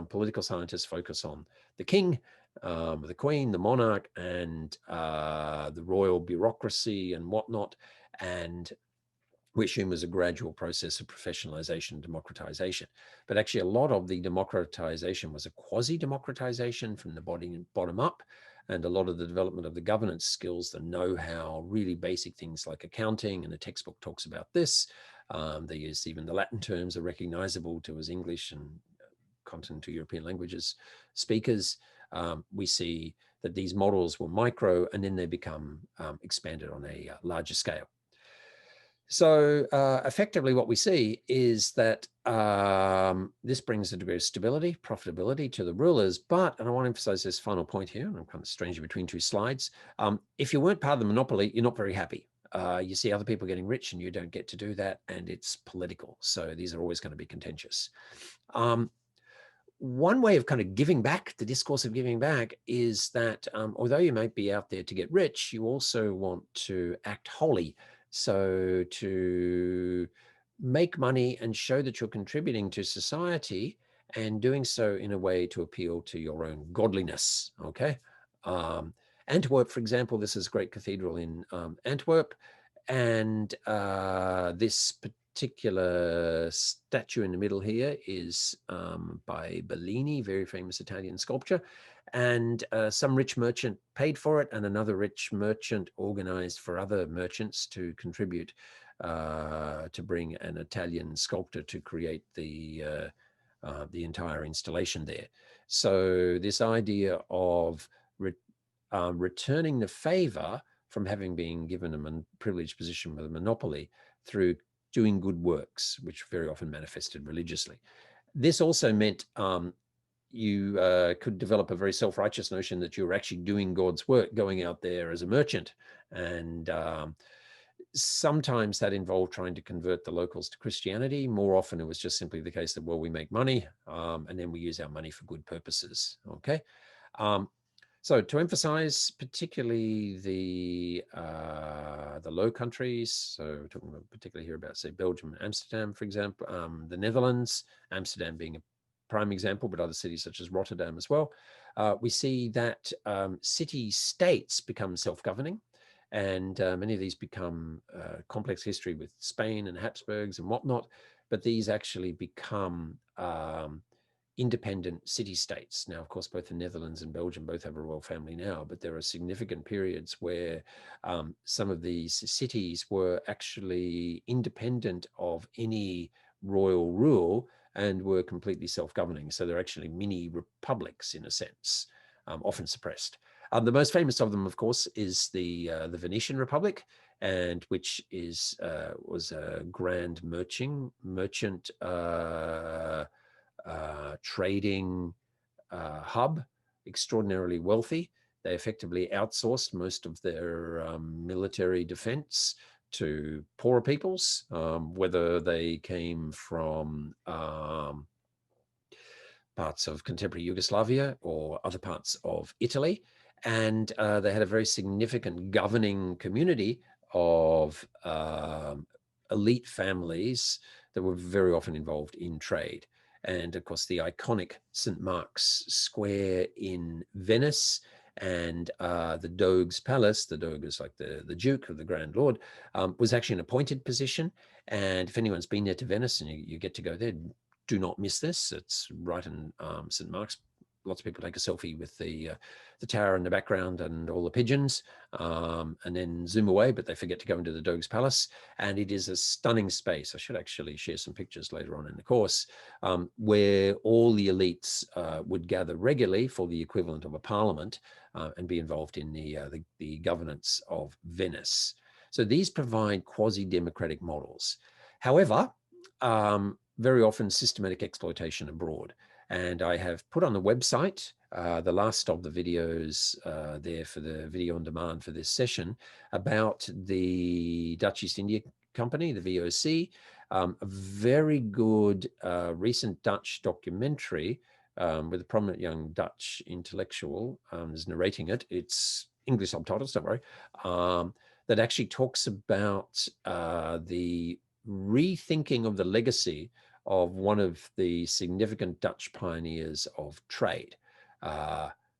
political scientists focus on the king, the queen, the monarch, and the royal bureaucracy and whatnot. And we assume was a gradual process of professionalization and democratization. But actually, a lot of the democratization was a quasi-democratization from the bottom up, and a lot of the development of the governance skills, the know-how, really basic things like accounting, and the textbook talks about this. They use even the Latin terms are recognizable to as English and continental European languages speakers. We see that these models were micro, and then they become expanded on a larger scale. So effectively what we see is that this brings a degree of stability, profitability to the rulers. But, and I want to emphasize this final point here, and I'm kind of strangely between two slides. If you weren't part of the monopoly, you're not very happy. You see other people getting rich and you don't get to do that, and it's political. So these are always going to be contentious. One way of kind of giving back, the discourse of giving back, is that although you might be out there to get rich, you also want to act holy. So to make money and show that you're contributing to society, and doing so in a way to appeal to your own godliness, okay? Antwerp, for example, this is a great cathedral in Antwerp, and this particular statue in the middle here is by Bellini, very famous Italian sculptor. And some rich merchant paid for it, and another rich merchant organized for other merchants to contribute to bring an Italian sculptor to create the entire installation there. So this idea of returning the favor from having been given a privileged position with a monopoly through doing good works, which very often manifested religiously. This also meant you could develop a very self-righteous notion that you were actually doing God's work, going out there as a merchant. And sometimes that involved trying to convert the locals to Christianity. More often it was just simply the case that, well, we make money and then we use our money for good purposes, okay? So to emphasize particularly the Low Countries, so we're talking about particularly here about, say, Belgium and Amsterdam, for example, the Netherlands, Amsterdam being a prime example, but other cities such as Rotterdam as well, we see that city-states become self-governing, and many of these become complex history with Spain and Habsburgs and whatnot, but these actually become independent city-states. Now, of course, both the Netherlands and Belgium both have a royal family now, but there are significant periods where some of these cities were actually independent of any royal rule and were completely self-governing. So they're actually mini republics in a sense, often suppressed. The most famous of them, of course, is the Venetian Republic, and which was a grand merchant trading hub, extraordinarily wealthy. They effectively outsourced most of their military defense to poorer peoples, whether they came from parts of contemporary Yugoslavia or other parts of Italy. And they had a very significant governing community of elite families that were very often involved in trade. And of course, the iconic St. Mark's Square in Venice and the Doge's Palace, the Doge is like the Duke of the Grand Lord, was actually an appointed position. And if anyone's been there to Venice and you get to go there, do not miss this. It's right in St. Mark's. Lots of people take a selfie with the tower in the background and all the pigeons, and then zoom away, but they forget to go into the Doge's Palace. And it is a stunning space. I should actually share some pictures later on in the course, where all the elites would gather regularly for the equivalent of a parliament and be involved in the governance of Venice. So these provide quasi-democratic models. However, very often systematic exploitation abroad. And I have put on the website the last of the videos there for the video on demand for this session about the Dutch East India Company, the VOC, a very good recent Dutch documentary with a prominent young Dutch intellectual is narrating it. It's English subtitles, don't worry, that actually talks about the rethinking of the legacy of one of the significant Dutch pioneers of trade,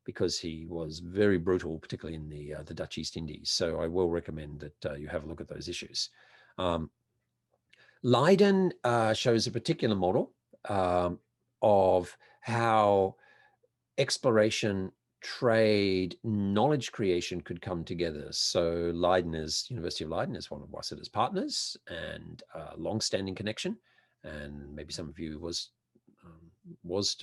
because he was very brutal, particularly in the Dutch East Indies. So I will recommend that you have a look at those issues. Leiden shows a particular model of how exploration, trade, knowledge creation could come together. So University of Leiden is one of Wasseter's partners and a long-standing connection. And maybe some of you was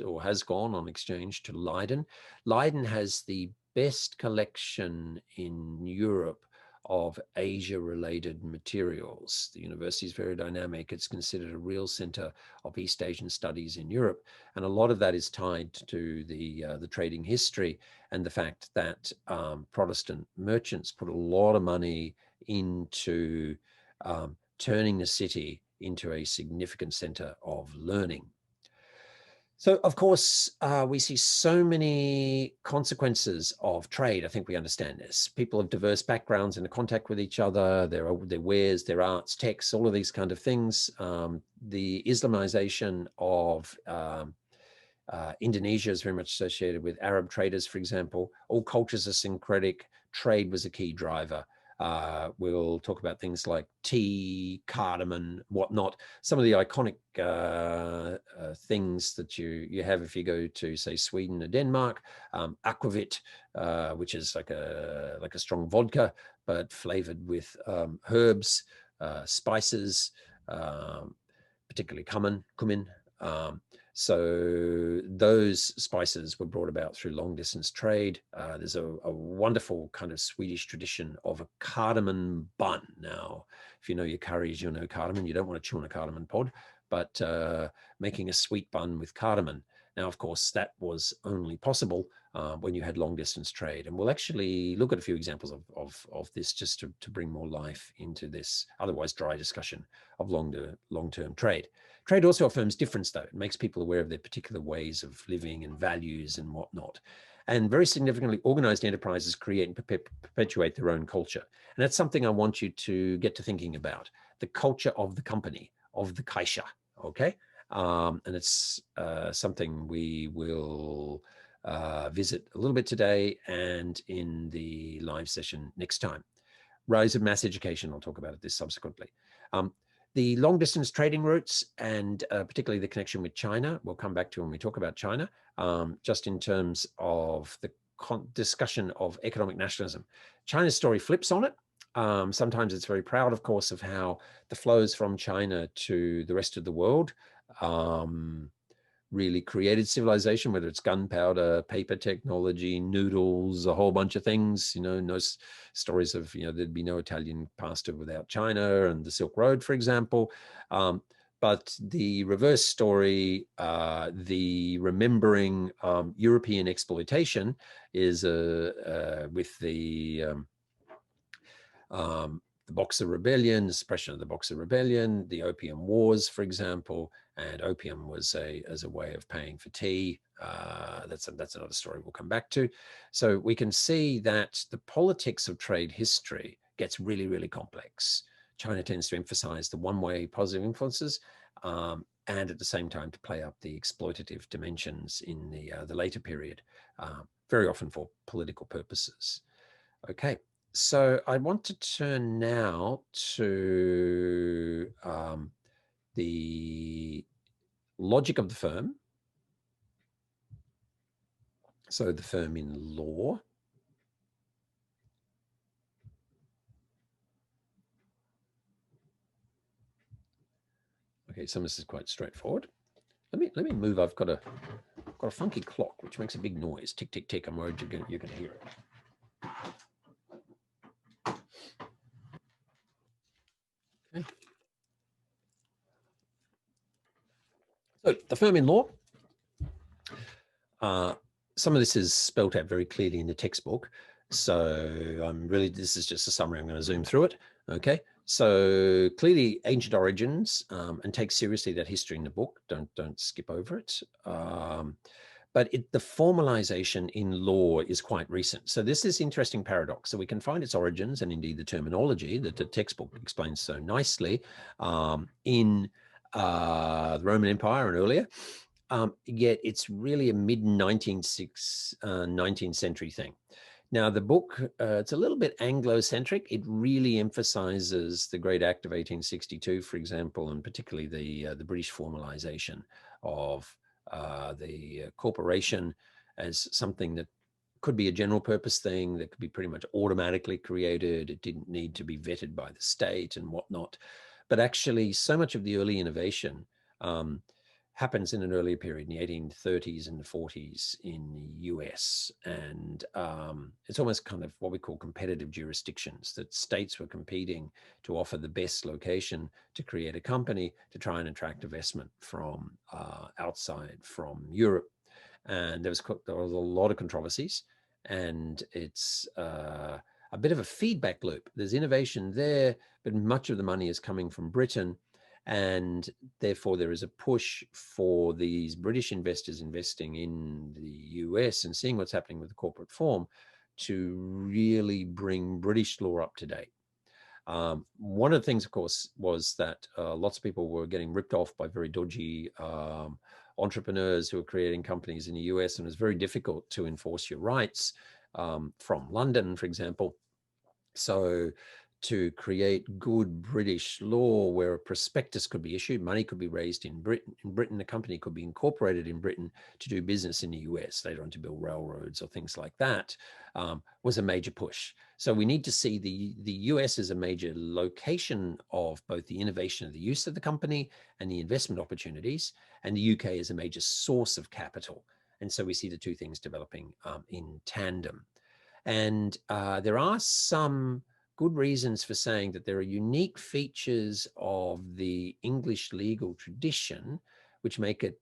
or has gone on exchange to Leiden. Leiden has the best collection in Europe of Asia-related materials. The university is very dynamic. It's considered a real center of East Asian studies in Europe. And a lot of that is tied to the trading history and the fact that Protestant merchants put a lot of money into turning the city into a significant center of learning. So, of course, we see so many consequences of trade. I think we understand this. People of diverse backgrounds in contact with each other, their wares, their arts, texts, all of these kind of things. The Islamization of Indonesia is very much associated with Arab traders, for example. All cultures are syncretic. Trade was a key driver. We'll talk about things like tea, cardamom, whatnot. Some of the iconic things that you have if you go to, say, Sweden or Denmark. Aquavit, which is like a strong vodka, but flavored with herbs, spices, particularly cumin. So those spices were brought about through long distance trade. There's a wonderful kind of Swedish tradition of a cardamom bun. Now, if you know your curries, you'll know cardamom. You don't want to chew on a cardamom pod, but making a sweet bun with cardamom. Now, of course, that was only possible when you had long distance trade. And we'll actually look at a few examples of this just to bring more life into this otherwise dry discussion of long-term trade. Trade also affirms difference, though. It makes people aware of their particular ways of living and values and whatnot. And very significantly, organized enterprises create and perpetuate their own culture. And that's something I want you to get to thinking about, the culture of the company, of the Kaisha, okay? And it's something we will visit a little bit today and in the live session next time. Rise of mass education, I'll talk about this subsequently. The long distance trading routes and particularly the connection with China, we'll come back to when we talk about China, just in terms of the discussion of economic nationalism. China's story flips on it. Sometimes it's very proud, of course, of how the flows from China to the rest of the world really created civilization, whether it's gunpowder, paper technology, noodles, a whole bunch of things. No stories of, there'd be no Italian pasta without China and the Silk Road, for example. But the reverse story, the remembering European exploitation is with the Boxer Rebellion, the suppression of the Boxer Rebellion, the Opium Wars, for example, and opium was as a way of paying for tea. That's another story we'll come back to. So we can see that the politics of trade history gets really, really complex. China tends to emphasize the one-way positive influences, and at the same time to play up the exploitative dimensions in the later period, very often for political purposes. Okay. So I want to turn now to the logic of the firm. So the firm in law. Okay, some of this is quite straightforward. Let me move. I've got a funky clock which makes a big noise. Tick tick tick. I'm worried you're gonna hear it. Okay. So the firm in law. Some of this is spelt out very clearly in the textbook. So this is just a summary. I'm going to zoom through it. Okay. So clearly ancient origins, and take seriously that history in the book. Don't skip over it. But the formalization in law is quite recent. So this is interesting paradox. So we can find its origins and indeed the terminology that the textbook explains so nicely in the Roman Empire and earlier. Yet it's really a mid-19th century thing. Now, the book, it's a little bit Anglo-centric. It really emphasizes the Great Act of 1862, for example, and particularly the British formalization of the corporation as something that could be a general purpose thing that could be pretty much automatically created. It didn't need to be vetted by the state and whatnot. But actually, so much of the early innovation happens in an earlier period, in the 1830s and the 40s in the US. And it's almost kind of what we call competitive jurisdictions, that states were competing to offer the best location to create a company to try and attract investment from outside, from Europe. And there was a lot of controversies, and it's a bit of a feedback loop. There's innovation there, but much of the money is coming from Britain. And therefore, there is a push for these British investors investing in the US and seeing what's happening with the corporate form to really bring British law up to date. One of the things, of course, was that lots of people were getting ripped off by very dodgy entrepreneurs who were creating companies in the US, and it was very difficult to enforce your rights from London, for example. So to create good British law where a prospectus could be issued, money could be raised in Britain, a company could be incorporated in Britain to do business in the US, later on to build railroads or things like that, was a major push. So we need to see the US as a major location of both the innovation of the use of the company and the investment opportunities, and the UK as a major source of capital. And so we see the two things developing in tandem. And there are some good reasons for saying that there are unique features of the English legal tradition which make it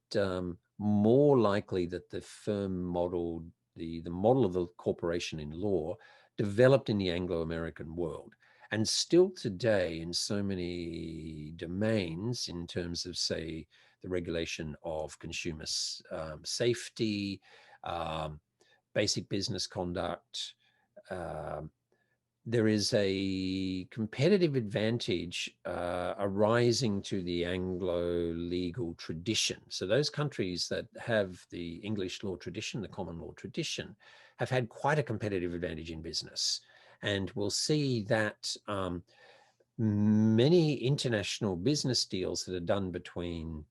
more likely that the firm model, the model of the corporation in law, developed in the Anglo-American world. And still today, in so many domains, in terms of, say, the regulation of consumer safety, basic business conduct. There is a competitive advantage arising to the Anglo legal tradition. So those countries that have the English law tradition, the common law tradition, have had quite a competitive advantage in business. And we'll see that many international business deals that are done between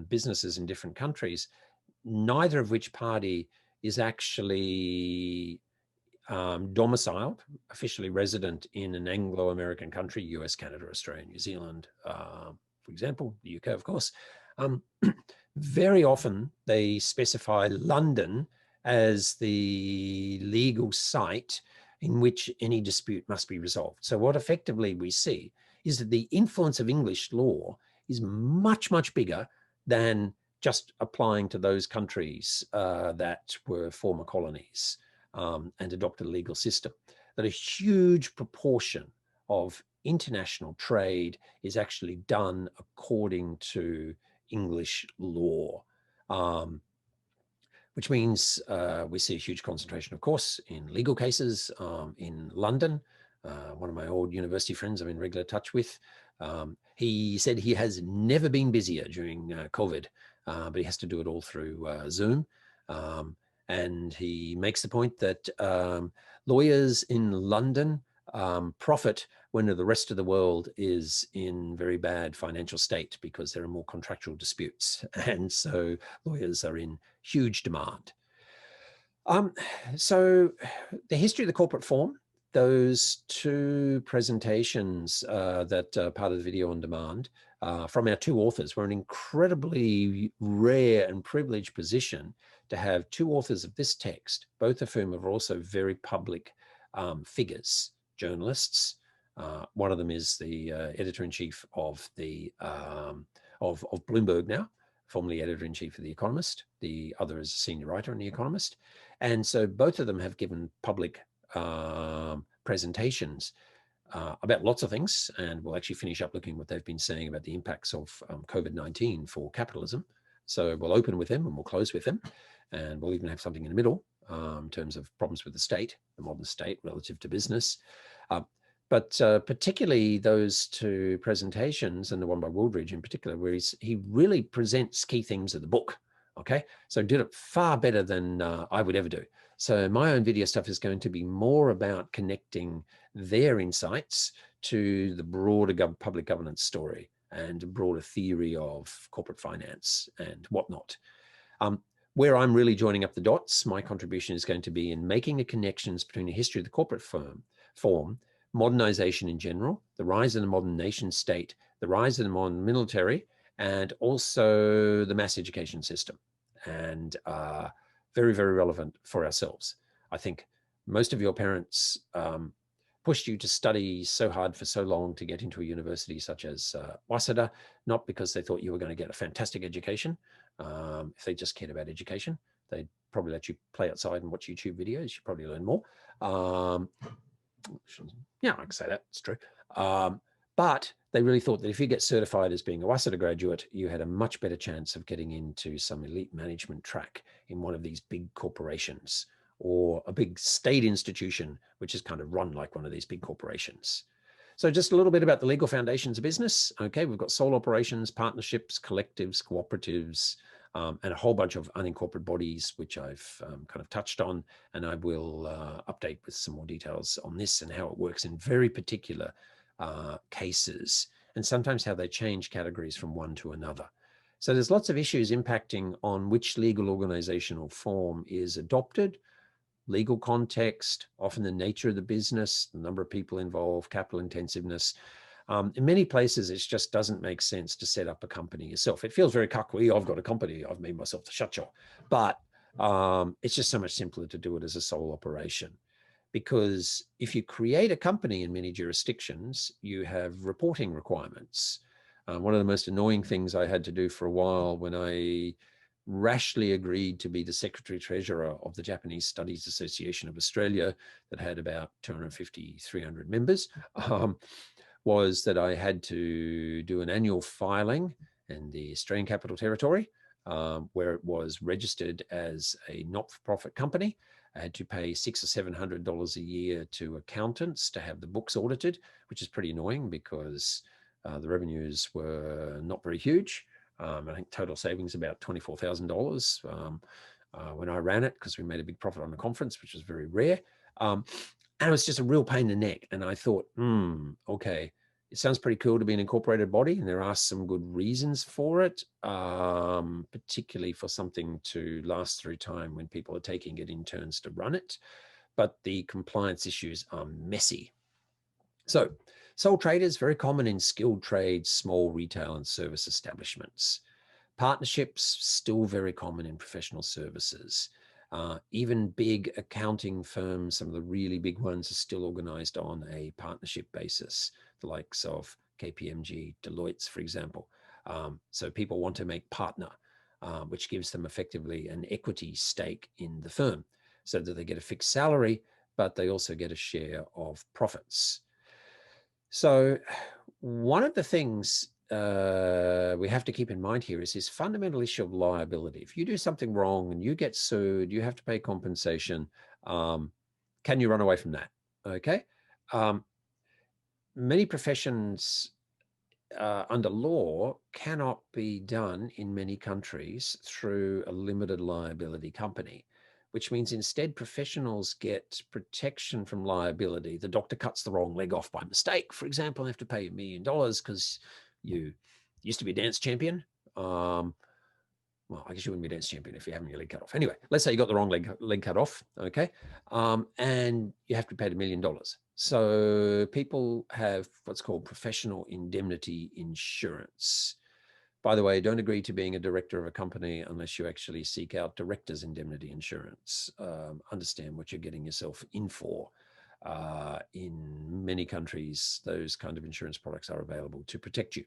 businesses in different countries, neither of which party is actually domiciled, officially resident in an Anglo-American country, US, Canada, Australia, New Zealand, for example, the UK, of course. Very often they specify London as the legal site in which any dispute must be resolved. So what effectively we see is that the influence of English law is much, much bigger than just applying to those countries that were former colonies and adopted a legal system. That a huge proportion of international trade is actually done according to English law, which means we see a huge concentration, of course, in legal cases in London. One of my old university friends I'm in regular touch with, he said he has never been busier during COVID, but he has to do it all through Zoom. And he makes the point that lawyers in London profit when the rest of the world is in very bad financial state because there are more contractual disputes. And so lawyers are in huge demand. So the history of the corporate form, those two presentations that are part of the video on demand from our two authors, were an incredibly rare and privileged position to have two authors of this text, both of whom are also very public figures, journalists. One of them is the editor-in-chief of the of Bloomberg now, formerly editor-in-chief of The Economist. The other is a senior writer in The Economist. And so both of them have given public presentations about lots of things, and we'll actually finish up looking at what they've been saying about the impacts of COVID-19 for capitalism. So we'll open with them and we'll close with them, and we'll even have something in the middle in terms of problems with the state, the modern state relative to business. But particularly those two presentations, and the one by Wooldridge in particular, where he really presents key themes of the book. Okay, so did it far better than I would ever do. So my own video stuff is going to be more about connecting their insights to the broader public governance story and a broader theory of corporate finance and whatnot. Where I'm really joining up the dots, my contribution is going to be in making the connections between the history of the corporate form, modernization in general, the rise of the modern nation state, the rise of the modern military, and also the mass education system. And very, very relevant for ourselves. I think most of your parents pushed you to study so hard for so long to get into a university such as Waseda, not because they thought you were going to get a fantastic education. If they just cared about education, they'd probably let you play outside and watch YouTube videos. You'd probably learn more. Yeah, I can say that, it's true. But they really thought that if you get certified as being a Waseda graduate, you had a much better chance of getting into some elite management track in one of these big corporations or a big state institution, which is kind of run like one of these big corporations. So just a little bit about the legal foundations of business. Okay, we've got sole operations, partnerships, collectives, cooperatives, and a whole bunch of unincorporated bodies, which I've kind of touched on, and I will update with some more details on this and how it works in very particular cases, and sometimes how they change categories from one to another. So there's lots of issues impacting on which legal organizational form is adopted, legal context, often the nature of the business, the number of people involved, capital intensiveness. In many places, it just doesn't make sense to set up a company yourself. It feels very cocky. I've got a company. I've made myself the shut shop. But it's just so much simpler to do it as a sole operation. Because if you create a company in many jurisdictions, you have reporting requirements. One of the most annoying things I had to do for a while when I rashly agreed to be the secretary treasurer of the Japanese Studies Association of Australia that had about 250, 300 members, was that I had to do an annual filing in the Australian Capital Territory where it was registered as a not-for-profit company. I had to pay $600 or $700 a year to accountants to have the books audited, which is pretty annoying because the revenues were not very huge. I think total savings about $24,000 when I ran it, because we made a big profit on the conference, which was very rare. And it was just a real pain in the neck. And I thought, okay, it sounds pretty cool to be an incorporated body, and there are some good reasons for it, particularly for something to last through time when people are taking it in turns to run it. But the compliance issues are messy. So sole traders, very common in skilled trades, small retail and service establishments. Partnerships, still very common in professional services. Even big accounting firms, some of the really big ones, are still organized on a partnership basis, the likes of KPMG, Deloitte's, for example. So people want to make partner, which gives them effectively an equity stake in the firm, so that they get a fixed salary, but they also get a share of profits. So one of the things we have to keep in mind here is this fundamental issue of liability. If you do something wrong and you get sued, you have to pay compensation. Can you run away from that? Okay. Many professions under law cannot be done in many countries through a limited liability company, which means instead professionals get protection from liability. The doctor cuts the wrong leg off by mistake, for example, they have to pay $1 million because you used to be a dance champion. Well, I guess you wouldn't be a dance champion if you're having your leg cut off. Anyway, let's say you got the wrong leg cut off, okay? And you have to pay $1 million. So people have what's called professional indemnity insurance. By the way, don't agree to being a director of a company unless you actually seek out director's indemnity insurance. Understand what you're getting yourself in for. In many countries, those kind of insurance products are available to protect you.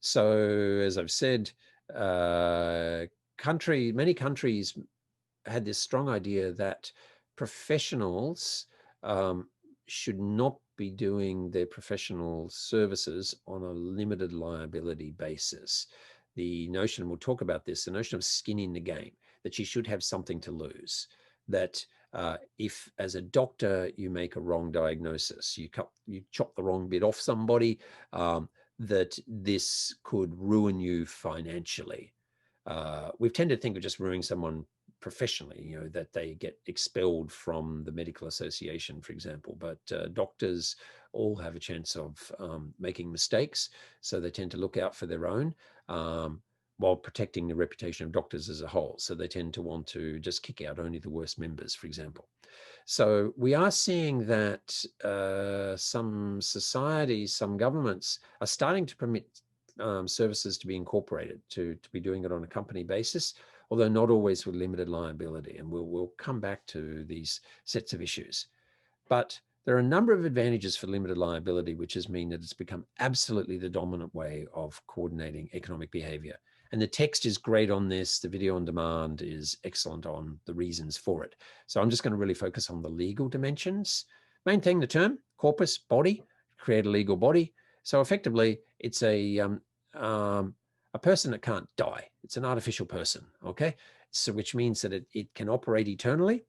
So, as I've said, many countries had this strong idea that professionals should not be doing their professional services on a limited liability basis. The notion, and we'll talk about this, the notion of skin in the game, that you should have something to lose. That if, as a doctor, you make a wrong diagnosis, you chop the wrong bit off somebody, that this could ruin you financially. We've tended to think of just ruining someone professionally, that they get expelled from the medical association, for example. But doctors all have a chance of making mistakes, so they tend to look out for their own while protecting the reputation of doctors as a whole. So they tend to want to just kick out only the worst members, for example. So we are seeing that some societies, some governments are starting to permit services to be incorporated, to be doing it on a company basis, although not always with limited liability. And we'll come back to these sets of issues. But there are a number of advantages for limited liability, which has mean that it's become absolutely the dominant way of coordinating economic behavior. And the text is great on this. The video on demand is excellent on the reasons for it. So I'm just going to really focus on the legal dimensions. Main thing, the term, corpus, body, create a legal body. So effectively, it's a person that can't die. It's an artificial person, okay? So which means that it can operate eternally.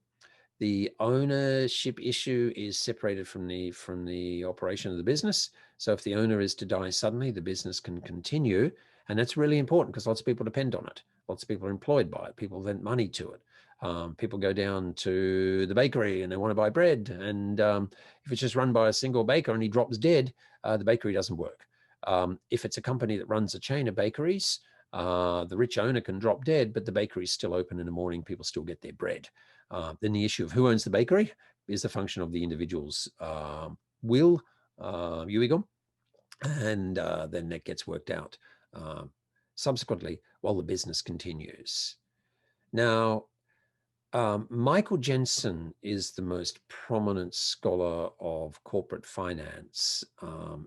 The ownership issue is separated from the operation of the business. So if the owner is to die suddenly, the business can continue. And that's really important because lots of people depend on it. Lots of people are employed by it. People lend money to it. People go down to the bakery and they want to buy bread. And if it's just run by a single baker and he drops dead, the bakery doesn't work. If it's a company that runs a chain of bakeries, the rich owner can drop dead, but the bakery is still open in the morning. People still get their bread. Then the issue of who owns the bakery is a function of the individual's will, and then that gets worked out subsequently while the business continues. Now, Michael Jensen is the most prominent scholar of corporate finance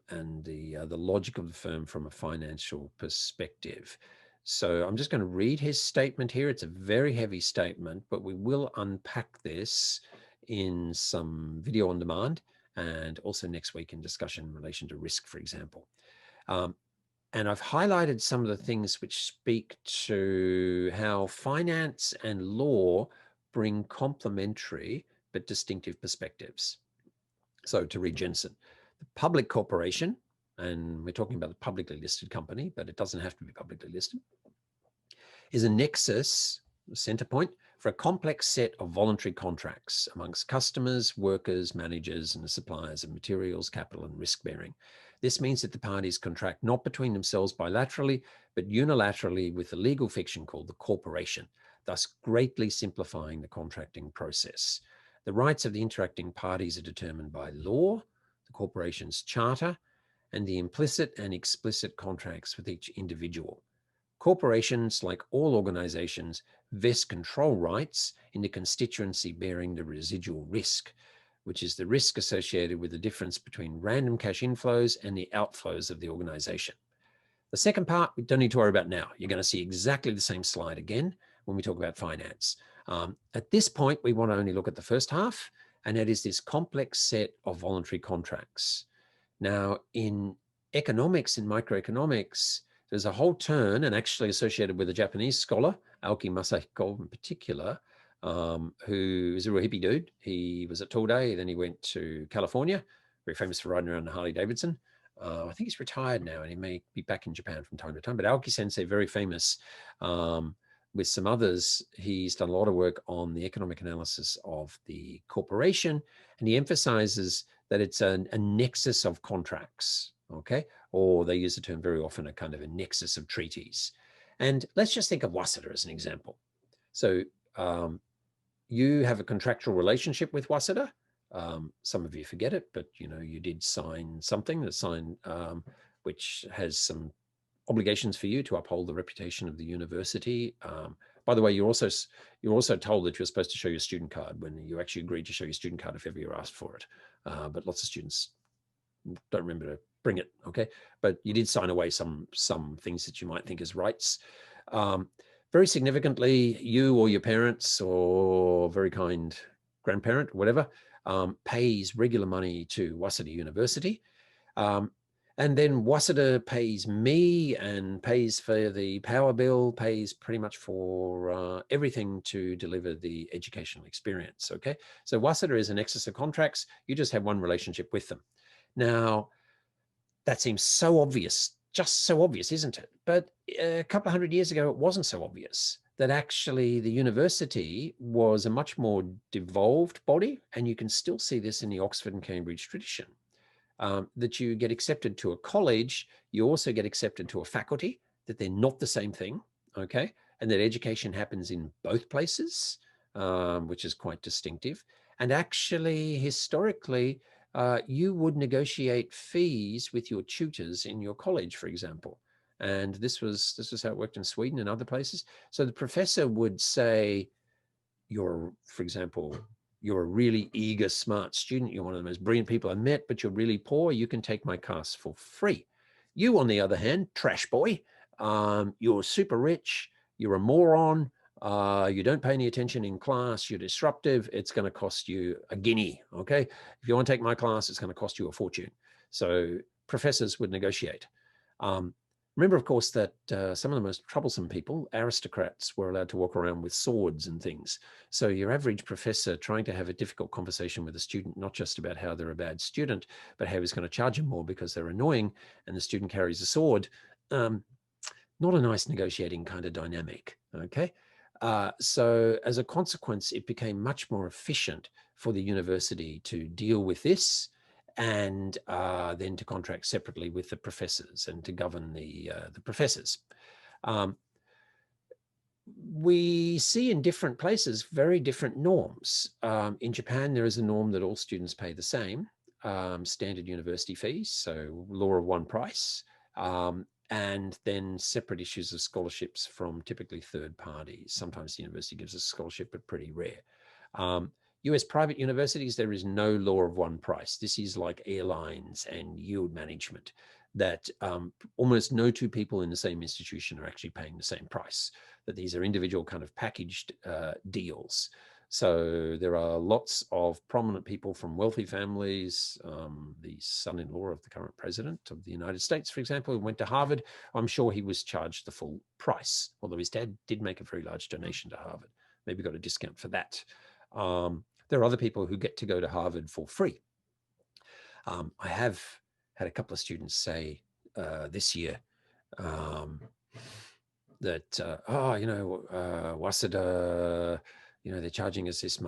and the logic of the firm from a financial perspective. So I'm just going to read his statement here. It's a very heavy statement, but we will unpack this in some video on demand and also next week in discussion in relation to risk, for example. And I've highlighted some of the things which speak to how finance and law bring complementary but distinctive perspectives. So to read Jensen, the public corporation, and we're talking about a publicly listed company, but it doesn't have to be publicly listed, is a nexus, a center point, for a complex set of voluntary contracts amongst customers, workers, managers, and the suppliers of materials, capital, and risk bearing. This means that the parties contract not between themselves bilaterally, but unilaterally with a legal fiction called the corporation, thus greatly simplifying the contracting process. The rights of the interacting parties are determined by law, the corporation's charter, and the implicit and explicit contracts with each individual. Corporations, like all organizations, vest control rights in the constituency bearing the residual risk, which is the risk associated with the difference between random cash inflows and the outflows of the organization. The second part, we don't need to worry about now. You're going to see exactly the same slide again when we talk about finance. At this point, we want to only look at the first half, and that is this complex set of voluntary contracts. Now, in economics, in microeconomics, there's a whole turn, and actually associated with a Japanese scholar, Aoki Masahiko in particular, who is a real hippie dude. He was at Today, then he went to California, very famous for riding around the Harley Davidson. I think he's retired now, and he may be back in Japan from time to time. But Aoki Sensei, very famous. With some others, he's done a lot of work on the economic analysis of the corporation, and he emphasizes that it's a nexus of contracts, okay? Or they use the term very often, a kind of a nexus of treaties. And let's just think of Waseda as an example. So you have a contractual relationship with Waseda. Some of you forget it, but you did sign something, which has some obligations for you to uphold the reputation of the university. By the way, you're also told that you're supposed to show your student card when you actually agreed to show your student card if ever you're asked for it. But lots of students don't remember to bring it, okay? But you did sign away some things that you might think as rights. Very significantly, you or your parents or very kind grandparent, whatever, pays regular money to Waseda University. And then Waseda pays me and pays for the power bill, pays pretty much for everything to deliver the educational experience, okay? So Waseda is a nexus of contracts. You just have one relationship with them. Now, that seems so obvious, just so obvious, isn't it? But a couple of hundred years ago, it wasn't so obvious that actually the university was a much more devolved body, and you can still see this in the Oxford and Cambridge tradition. That you get accepted to a college, you also get accepted to a faculty, that they're not the same thing, okay? And that education happens in both places, which is quite distinctive. And actually, historically, you would negotiate fees with your tutors in your college, for example. And this was how it worked in Sweden and other places. So the professor would say, for example, you're a really eager, smart student. You're one of the most brilliant people I met, but you're really poor. You can take my class for free. You, on the other hand, trash boy, you're super rich. You're a moron. You don't pay any attention in class. You're disruptive. It's going to cost you a guinea. Okay. If you want to take my class, it's going to cost you a fortune. So professors would negotiate. Remember, of course, that some of the most troublesome people, aristocrats, were allowed to walk around with swords and things. So your average professor trying to have a difficult conversation with a student, not just about how they're a bad student, but how he's going to charge them more because they're annoying, and the student carries a sword, not a nice negotiating kind of dynamic, okay? So as a consequence, it became much more efficient for the university to deal with this, and then to contract separately with the professors and to govern the professors. We see in different places very different norms. In Japan, there is a norm that all students pay the same, standard university fees, so law of one price, and then separate issues of scholarships from typically third parties. Sometimes the university gives a scholarship, but pretty rare. US private universities, there is no law of one price. This is like airlines and yield management, that almost no two people in the same institution are actually paying the same price, that these are individual kind of packaged deals. So there are lots of prominent people from wealthy families. The son-in-law of the current president of the United States, for example, who went to Harvard. I'm sure he was charged the full price, although his dad did make a very large donation to Harvard. Maybe got a discount for that. There are other people who get to go to Harvard for free. I have had a couple of students say this year that, Waseda, they're charging us this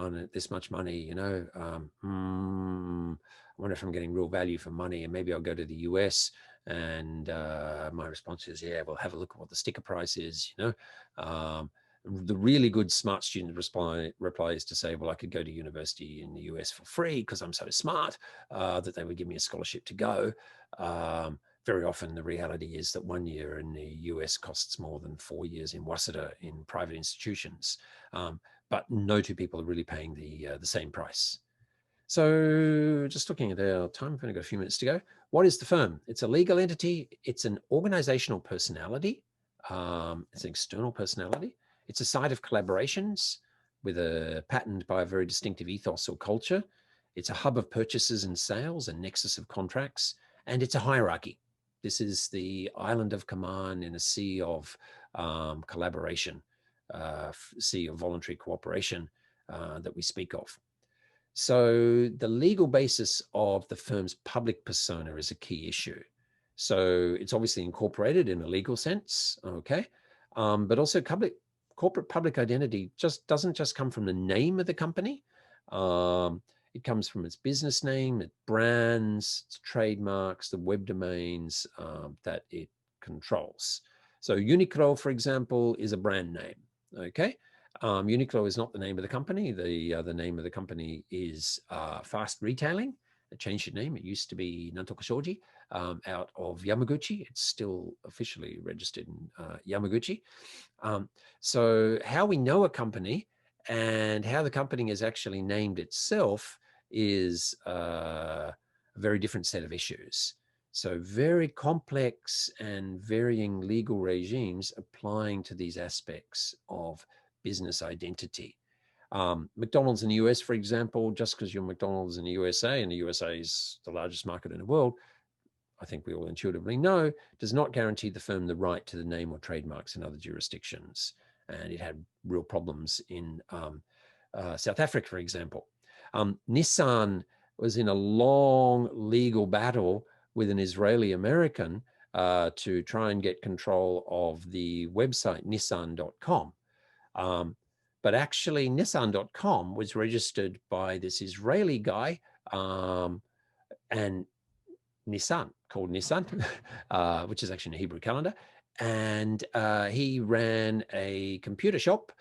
much money, I wonder if I'm getting real value for money, and maybe I'll go to the US. And my response is, yeah, well, have a look at what the sticker price is, the really good smart student replies to say, well, I could go to university in the US for free because I'm so smart that they would give me a scholarship to go. Very often the reality is that 1 year in the US costs more than 4 years in Waseda in private institutions. But no two people are really paying the same price. So just looking at our time, we've only got a few minutes to go. What is the firm? It's a legal entity. It's an organizational personality. It's an external personality. It's a site of collaborations patterned by a very distinctive ethos or culture. It's a hub of purchases and sales, a nexus of contracts, and it's a hierarchy. This is the island of command in a sea of collaboration, sea of voluntary cooperation that we speak of. So the legal basis of the firm's public persona is a key issue. So it's obviously incorporated in a legal sense, okay? But also corporate public identity doesn't just come from the name of the company. It comes from its business name, its brands, its trademarks, the web domains that it controls. So Uniqlo, for example, is a brand name, okay? Uniqlo is not the name of the company. The name of the company is Fast Retailing. It changed its name. It used to be Nantoku Shoji out of Yamaguchi. It's still officially registered in Yamaguchi. So how we know a company and how the company is actually named itself is a very different set of issues. So very complex and varying legal regimes applying to these aspects of business identity. McDonald's in the US, for example, just because you're McDonald's in the USA and the USA is the largest market in the world, I think we all intuitively know, does not guarantee the firm the right to the name or trademarks in other jurisdictions. And it had real problems in South Africa, for example. Nissan was in a long legal battle with an Israeli American to try and get control of the website Nissan.com. But actually, Nissan.com was registered by this Israeli guy and Nissan, called Nissan, which is actually in a Hebrew calendar. And he ran a computer shop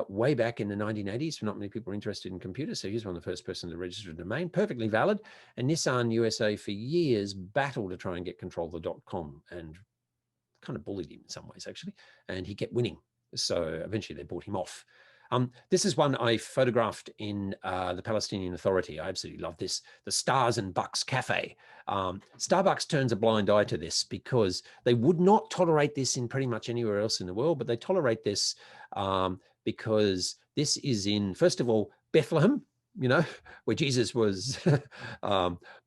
way back in the 1980s. Not many people were interested in computers, so he's one of the first person to register a domain, perfectly valid. And Nissan USA for years battled to try and get control of the .com and kind of bullied him in some ways, actually. And he kept winning. So eventually they bought him off. This is one I photographed in the Palestinian Authority. I absolutely love this. The Stars and Bucks Cafe. Starbucks turns a blind eye to this because they would not tolerate this in pretty much anywhere else in the world, but they tolerate this because this is in, first of all, Bethlehem, where Jesus was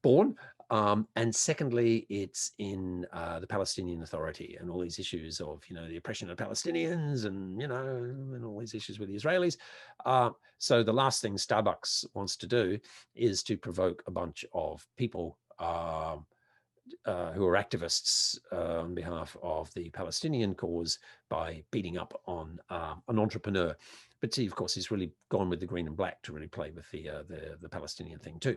born. And secondly, it's in the Palestinian Authority and all these issues of, the oppression of Palestinians and, and all these issues with the Israelis. So the last thing Starbucks wants to do is to provoke a bunch of people who are activists on behalf of the Palestinian cause by beating up on an entrepreneur. But see, of course, he's really gone with the green and black to really play with the Palestinian thing too.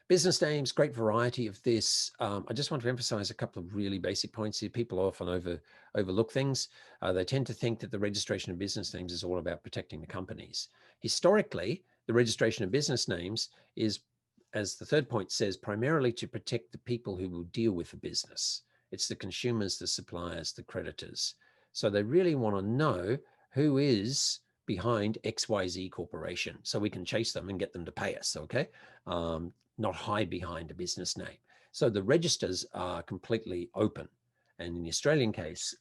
Business names, great variety of this. I just want to emphasize a couple of really basic points here. People often overlook things. They tend to think that the registration of business names is all about protecting the companies. Historically, the registration of business names is, as the third point says, primarily to protect the people who will deal with the business. It's the consumers, the suppliers, the creditors. So they really want to know who is behind XYZ Corporation so we can chase them and get them to pay us, okay? Not hide behind a business name. So the registers are completely open. And in the Australian case,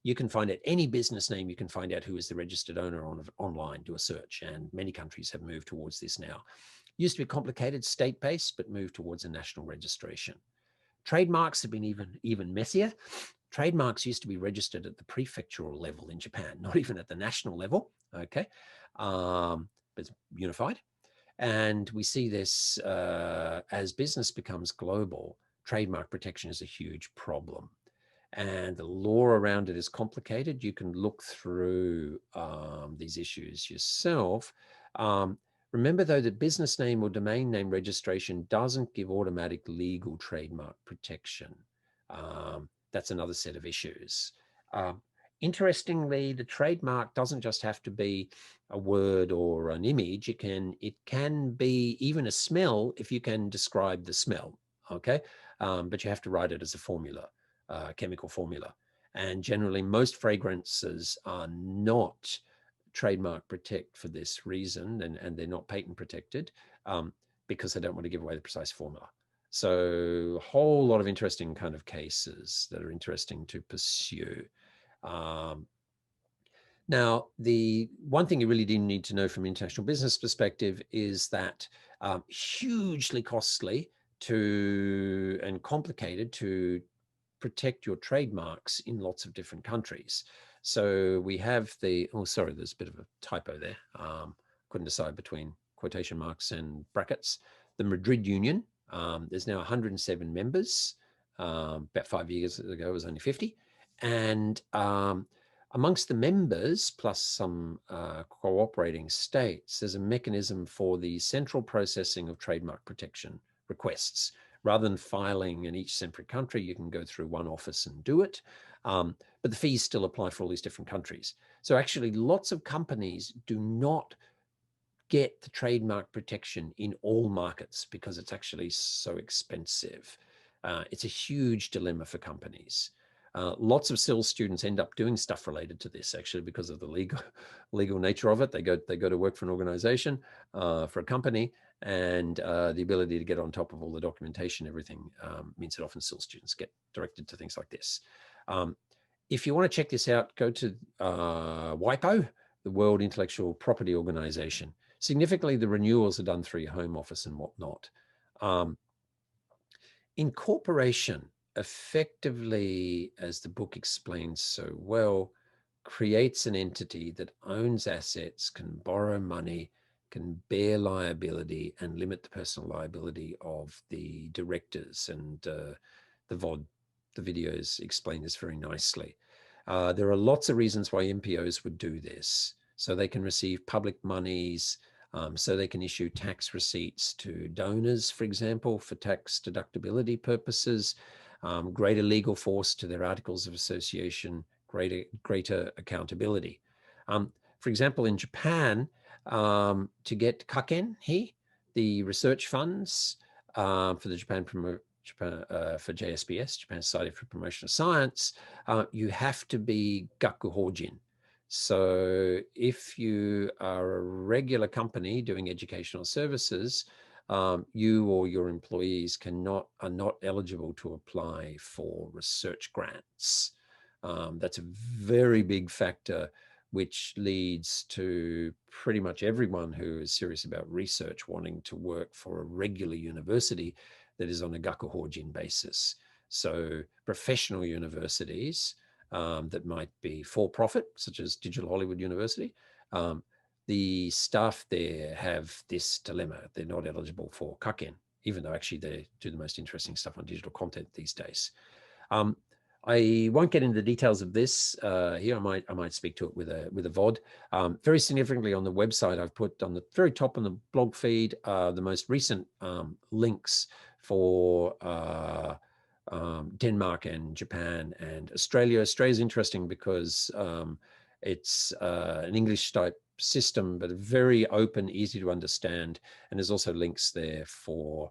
You can find out any business name, you can find out who is the registered owner online, do a search, and many countries have moved towards this now. Used to be complicated, state-based, but moved towards a national registration. Trademarks have been even messier. Trademarks used to be registered at the prefectural level in Japan, not even at the national level, okay? But it's unified. And we see this as business becomes global, trademark protection is a huge problem. And the law around it is complicated. You can look through these issues yourself. Remember, though, that business name or domain name registration doesn't give automatic legal trademark protection. That's another set of issues. Interestingly, the trademark doesn't just have to be a word or an image. It can be even a smell if you can describe the smell, okay? But you have to write it as a formula, chemical formula. And generally, most fragrances are not trademark protect for this reason, and they're not patent protected because they don't want to give away the precise formula. So a whole lot of interesting kind of cases that are interesting to pursue. Now, the one thing you really do need to know from an international business perspective is that hugely costly and complicated to protect your trademarks in lots of different countries. So we have sorry, there's a bit of a typo there. Couldn't decide between quotation marks and brackets. The Madrid Union, there's now 107 members. About 5 years ago, it was only 50. And amongst the members, plus some cooperating states, there's a mechanism for the central processing of trademark protection requests. Rather than filing in each separate country, you can go through one office and do it. But the fees still apply for all these different countries. So actually, lots of companies do not get the trademark protection in all markets because it's actually so expensive. It's a huge dilemma for companies. Lots of CIL students end up doing stuff related to this actually because of the legal nature of it. They go to work for an organization, for a company, and the ability to get on top of all the documentation, everything means that often CIL students get directed to things like this. If you want to check this out, go to WIPO, the World Intellectual Property Organization. Significantly, the renewals are done through your home office and whatnot. Incorporation effectively, as the book explains so well, creates an entity that owns assets, can borrow money, can bear liability, and limit the personal liability of the directors. And the videos explain this very nicely. There are lots of reasons why MPOs would do this. So they can receive public monies, so they can issue tax receipts to donors, for example, for tax deductibility purposes, greater legal force to their articles of association, greater accountability. For example, in Japan, to get kaken, the research funds for the for JSPS, Japan Society for Promotion of Science, you have to be gakuhojin. So if you are a regular company doing educational services, you or your employees are not eligible to apply for research grants. That's a very big factor, which leads to pretty much everyone who is serious about research wanting to work for a regular university that is on a gakuhojin basis. So professional universities that might be for-profit, such as Digital Hollywood University, the staff there have this dilemma. They're not eligible for kaken, even though actually they do the most interesting stuff on digital content these days. I won't get into the details of this here. I might speak to it with a VOD. Very significantly on the website, I've put on the very top on the blog feed the most recent links for Denmark and Japan and Australia. Australia is interesting because it's an English type system, but very open, easy to understand. And there's also links there for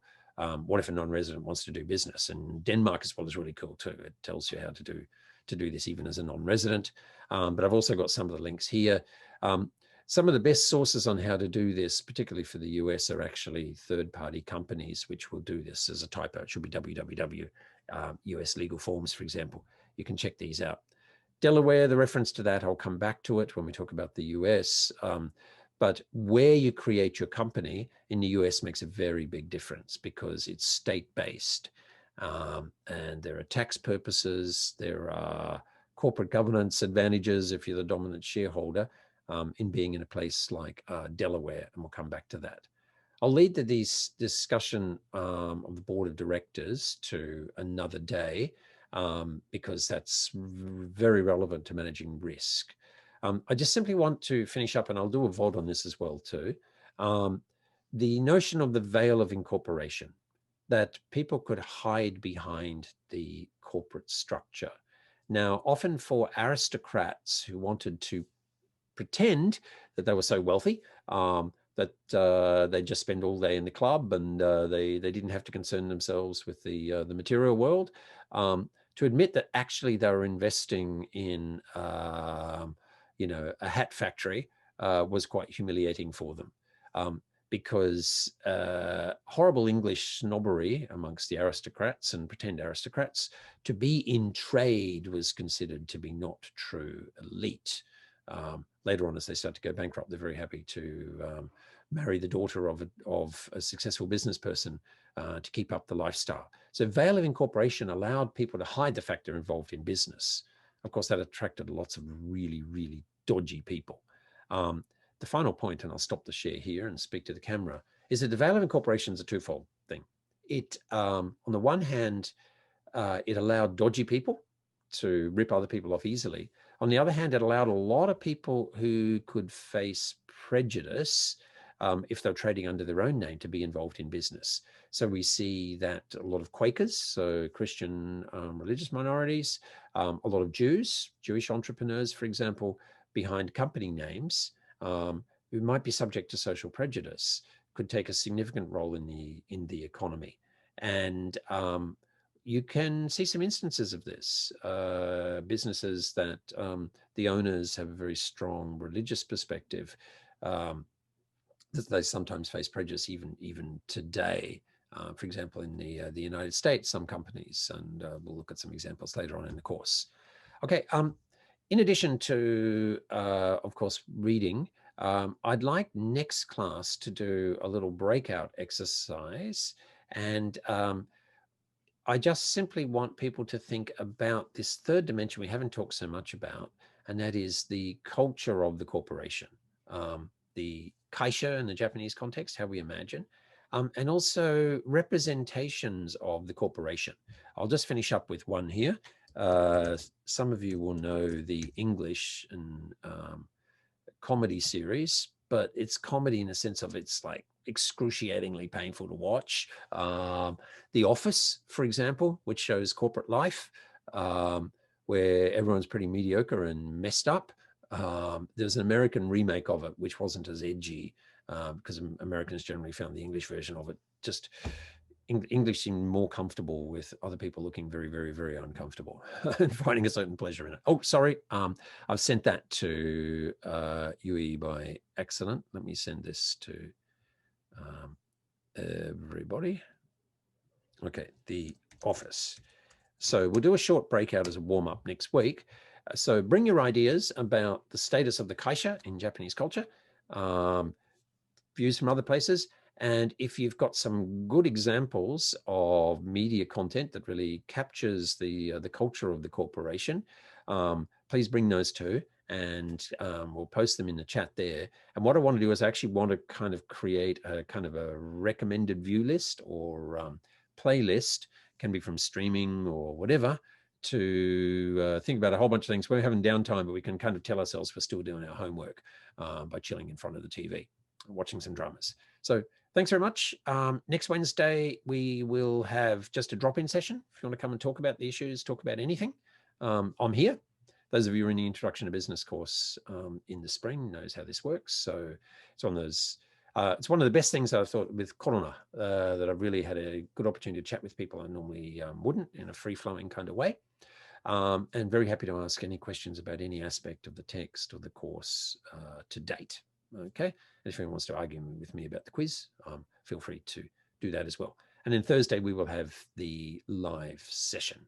what if a non-resident wants to do business. And Denmark as well is really cool too. It tells you how to do this even as a non-resident. But I've also got some of the links here. Some of the best sources on how to do this, particularly for the US, are actually third-party companies which will do this as a typo. It should be www. US legal forms, for example. You can check these out. Delaware, the reference to that, I'll come back to it when we talk about the US. But where you create your company in the US makes a very big difference because it's state-based. And there are tax purposes, there are corporate governance advantages if you're the dominant shareholder in being in a place like Delaware, and we'll come back to that. I'll lead to this discussion of the board of directors to another day because that's very relevant to managing risk. I just simply want to finish up, and I'll do a vote on this as well too. The notion of the veil of incorporation, that people could hide behind the corporate structure. Now, often for aristocrats who wanted to pretend that they were so wealthy that they just spend all day in the club and they didn't have to concern themselves with the material world, to admit that actually they were investing in a hat factory was quite humiliating for them. Because horrible English snobbery amongst the aristocrats and pretend aristocrats, to be in trade was considered to be not true elite. Later on, as they start to go bankrupt, they're very happy to marry the daughter of a successful business person to keep up the lifestyle. So veil of incorporation allowed people to hide the fact they're involved in business. Of course, that attracted lots of really, really dodgy people. The final point, and I'll stop the share here and speak to the camera, is that the veil of incorporation is a twofold thing. It, on the one hand, it allowed dodgy people to rip other people off easily. On the other hand, it allowed a lot of people who could face prejudice if they're trading under their own name to be involved in business. So we see that a lot of Quakers, so Christian religious minorities, a lot of Jews, Jewish entrepreneurs, for example, behind company names, who might be subject to social prejudice, could take a significant role in the economy. And you can see some instances of this. Businesses that the owners have a very strong religious perspective, that they sometimes face prejudice even today. For example, in the United States, some companies, and we'll look at some examples later on in the course. Okay, in addition to, of course, reading, I'd like next class to do a little breakout exercise, and I just simply want people to think about this third dimension we haven't talked so much about, and that is the culture of the corporation, the kaisha in the Japanese context, how we imagine, and also representations of the corporation. I'll just finish up with one here. Some of you will know the English and comedy series, but it's comedy in the sense of it's like excruciatingly painful to watch. The Office, for example, which shows corporate life, where everyone's pretty mediocre and messed up. There's an American remake of it, which wasn't as edgy because Americans generally found the English version of it just English seemed more comfortable with other people looking very, very, very uncomfortable and finding a certain pleasure in it. Oh, sorry. I've sent that to UE by accident. Let me send this to everybody. Okay, The Office. So we'll do a short breakout as a warm-up next week. So bring your ideas about the status of the kaisha in Japanese culture, views from other places. And if you've got some good examples of media content that really captures the culture of the corporation, please bring those too, and we'll post them in the chat there. And what I want to do is I actually want to kind of create a kind of a recommended view list or playlist, can be from streaming or whatever, to think about a whole bunch of things. We're having downtime, but we can kind of tell ourselves we're still doing our homework by chilling in front of the TV, watching some dramas. So thanks very much. Next Wednesday, we will have just a drop-in session. If you want to come and talk about the issues, talk about anything, I'm here. Those of you who are in the Introduction to Business course in the spring knows how this works. So it's one of those, it's one of the best things I thought with Corona, that I've really had a good opportunity to chat with people I normally wouldn't, in a free-flowing kind of way. And very happy to ask any questions about any aspect of the text or the course to date. Okay, and if anyone wants to argue with me about the quiz, feel free to do that as well. And then Thursday, we will have the live session.